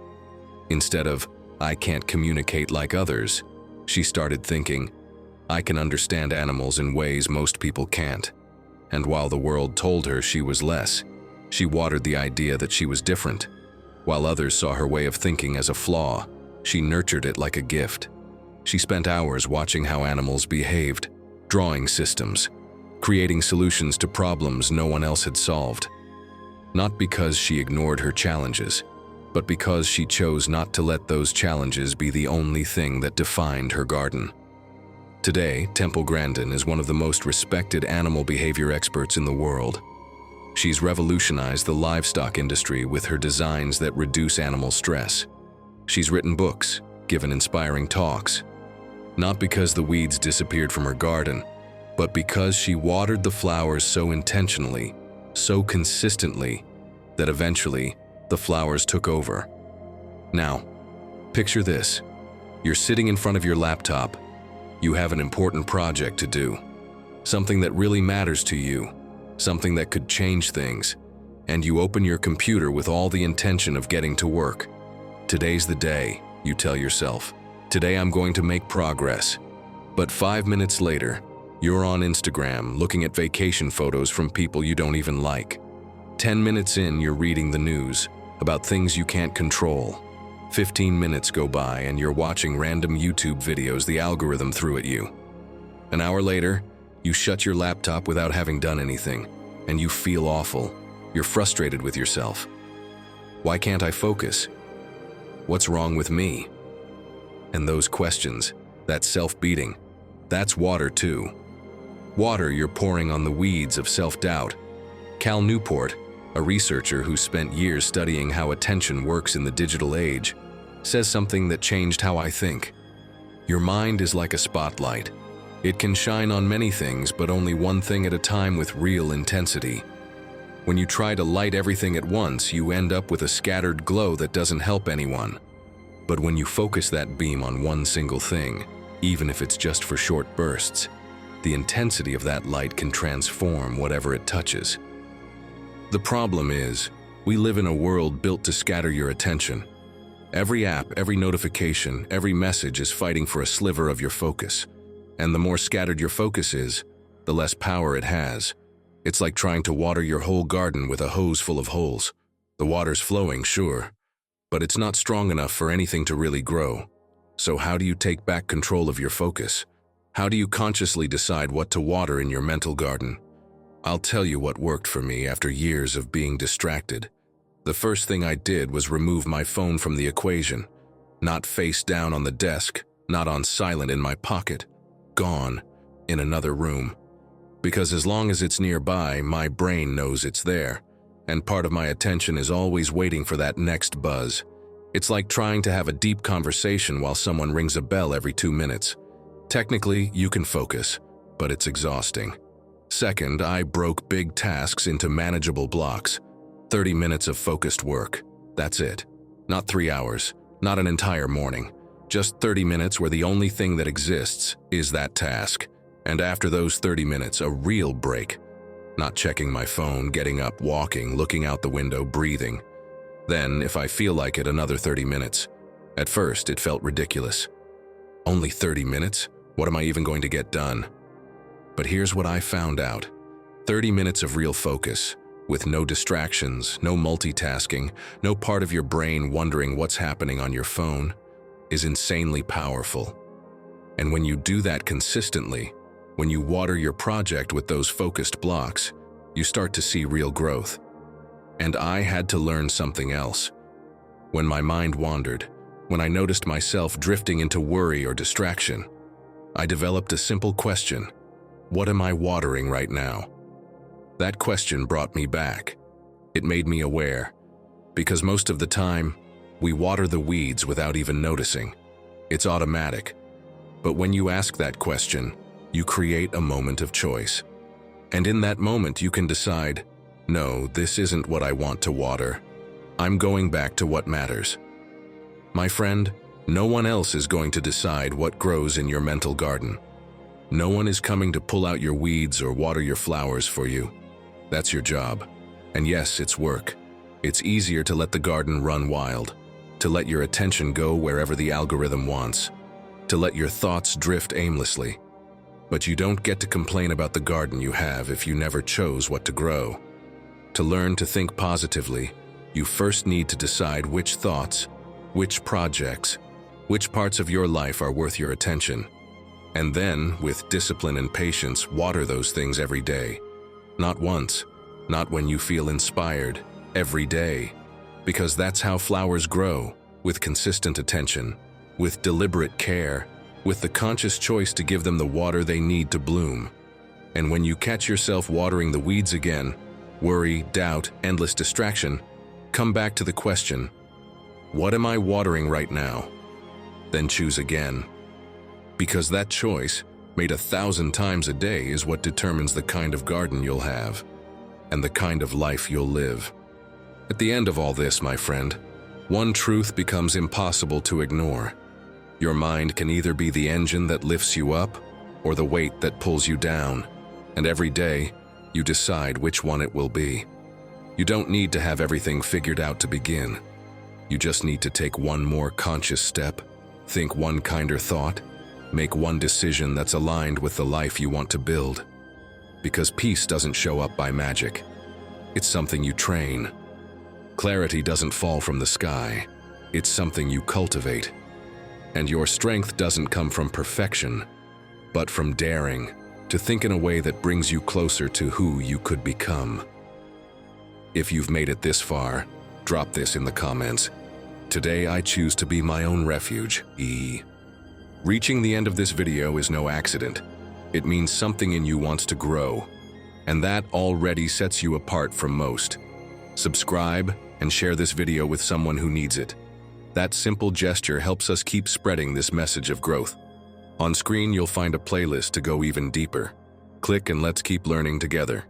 Instead of "I can't communicate like others," she started thinking, "I can understand animals in ways most people can't." And while the world told her she was less, she watered the idea that she was different. While others saw her way of thinking as a flaw, she nurtured it like a gift. She spent hours watching how animals behaved, drawing systems, creating solutions to problems no one else had solved. Not because she ignored her challenges, but because she chose not to let those challenges be the only thing that defined her garden. Today, Temple Grandin is one of the most respected animal behavior experts in the world. She's revolutionized the livestock industry with her designs that reduce animal stress. She's written books, given inspiring talks, not because the weeds disappeared from her garden, but because she watered the flowers so intentionally, so consistently, that eventually the flowers took over. Now, picture this. You're sitting in front of your laptop. You have an important project to do, something that really matters to you, something that could change things, and you open your computer with all the intention of getting to work. Today's the day, you tell yourself. Today I'm going to make progress. But 5 minutes later, you're on Instagram looking at vacation photos from people you don't even like. 10 minutes in, you're reading the news about things you can't control. 15 minutes go by and you're watching random YouTube videos the algorithm threw at you. An hour later, you shut your laptop without having done anything, and you feel awful. You're frustrated with yourself. Why can't I focus? What's wrong with me? And those questions, that self-beating, that's water too. Water you're pouring on the weeds of self-doubt. Cal Newport, a researcher who spent years studying how attention works in the digital age, says something that changed how I think. Your mind is like a spotlight. It can shine on many things, but only one thing at a time with real intensity. When you try to light everything at once, you end up with a scattered glow that doesn't help anyone. But when you focus that beam on one single thing, even if it's just for short bursts, the intensity of that light can transform whatever it touches. The problem is, we live in a world built to scatter your attention. Every app, every notification, every message is fighting for a sliver of your focus. And the more scattered your focus is, the less power it has. It's like trying to water your whole garden with a hose full of holes. The water's flowing, sure, but it's not strong enough for anything to really grow. So how do you take back control of your focus? How do you consciously decide what to water in your mental garden? I'll tell you what worked for me after years of being distracted. The first thing I did was remove my phone from the equation. Not face down on the desk, not on silent in my pocket. Gone, in another room. Because as long as it's nearby, my brain knows it's there, and part of my attention is always waiting for that next buzz. It's like trying to have a deep conversation while someone rings a bell every 2 minutes. Technically, you can focus, but it's exhausting. Second, I broke big tasks into manageable blocks. 30 minutes of focused work. That's it. Not 3 hours, not an entire morning. Just 30 minutes where the only thing that exists is that task. And after those 30 minutes, a real break. Not checking my phone, getting up, walking, looking out the window, breathing. Then, if I feel like it, another 30 minutes. At first, it felt ridiculous. Only 30 minutes? What am I even going to get done? But here's what I found out. 30 minutes of real focus, with no distractions, no multitasking, no part of your brain wondering what's happening on your phone, is insanely powerful. And when you do that consistently, when you water your project with those focused blocks, you start to see real growth. And I had to learn something else. When my mind wandered, when I noticed myself drifting into worry or distraction, I developed a simple question: what am I watering right now? That question brought me back. It made me aware, because most of the time, we water the weeds without even noticing. It's automatic. But when you ask that question, you create a moment of choice. And in that moment, you can decide, no, this isn't what I want to water. I'm going back to what matters. My friend, no one else is going to decide what grows in your mental garden. No one is coming to pull out your weeds or water your flowers for you. That's your job. And yes, it's work. It's easier to let the garden run wild, to let your attention go wherever the algorithm wants, to let your thoughts drift aimlessly. But you don't get to complain about the garden you have if you never chose what to grow. To learn to think positively, you first need to decide which thoughts, which projects, which parts of your life are worth your attention. And then, with discipline and patience, water those things every day. Not once, not when you feel inspired, every day. Because that's how flowers grow, with consistent attention, with deliberate care, with the conscious choice to give them the water they need to bloom. And when you catch yourself watering the weeds again, worry, doubt, endless distraction, come back to the question, what am I watering right now? Then choose again. Because that choice, made 1,000 times a day, is what determines the kind of garden you'll have and the kind of life you'll live. At the end of all this, my friend, one truth becomes impossible to ignore. Your mind can either be the engine that lifts you up or the weight that pulls you down, and every day, you decide which one it will be. You don't need to have everything figured out to begin. You just need to take one more conscious step, think one kinder thought, make one decision that's aligned with the life you want to build. Because peace doesn't show up by magic. It's something you train. Clarity doesn't fall from the sky. It's something you cultivate. And your strength doesn't come from perfection, but from daring to think in a way that brings you closer to who you could become. If you've made it this far, drop this in the comments. Today I choose to be my own refuge. Reaching the end of this video is no accident. It means something in you wants to grow, and that already sets you apart from most. Subscribe and share this video with someone who needs it. That simple gesture helps us keep spreading this message of growth. On screen, you'll find a playlist to go even deeper. Click and let's keep learning together.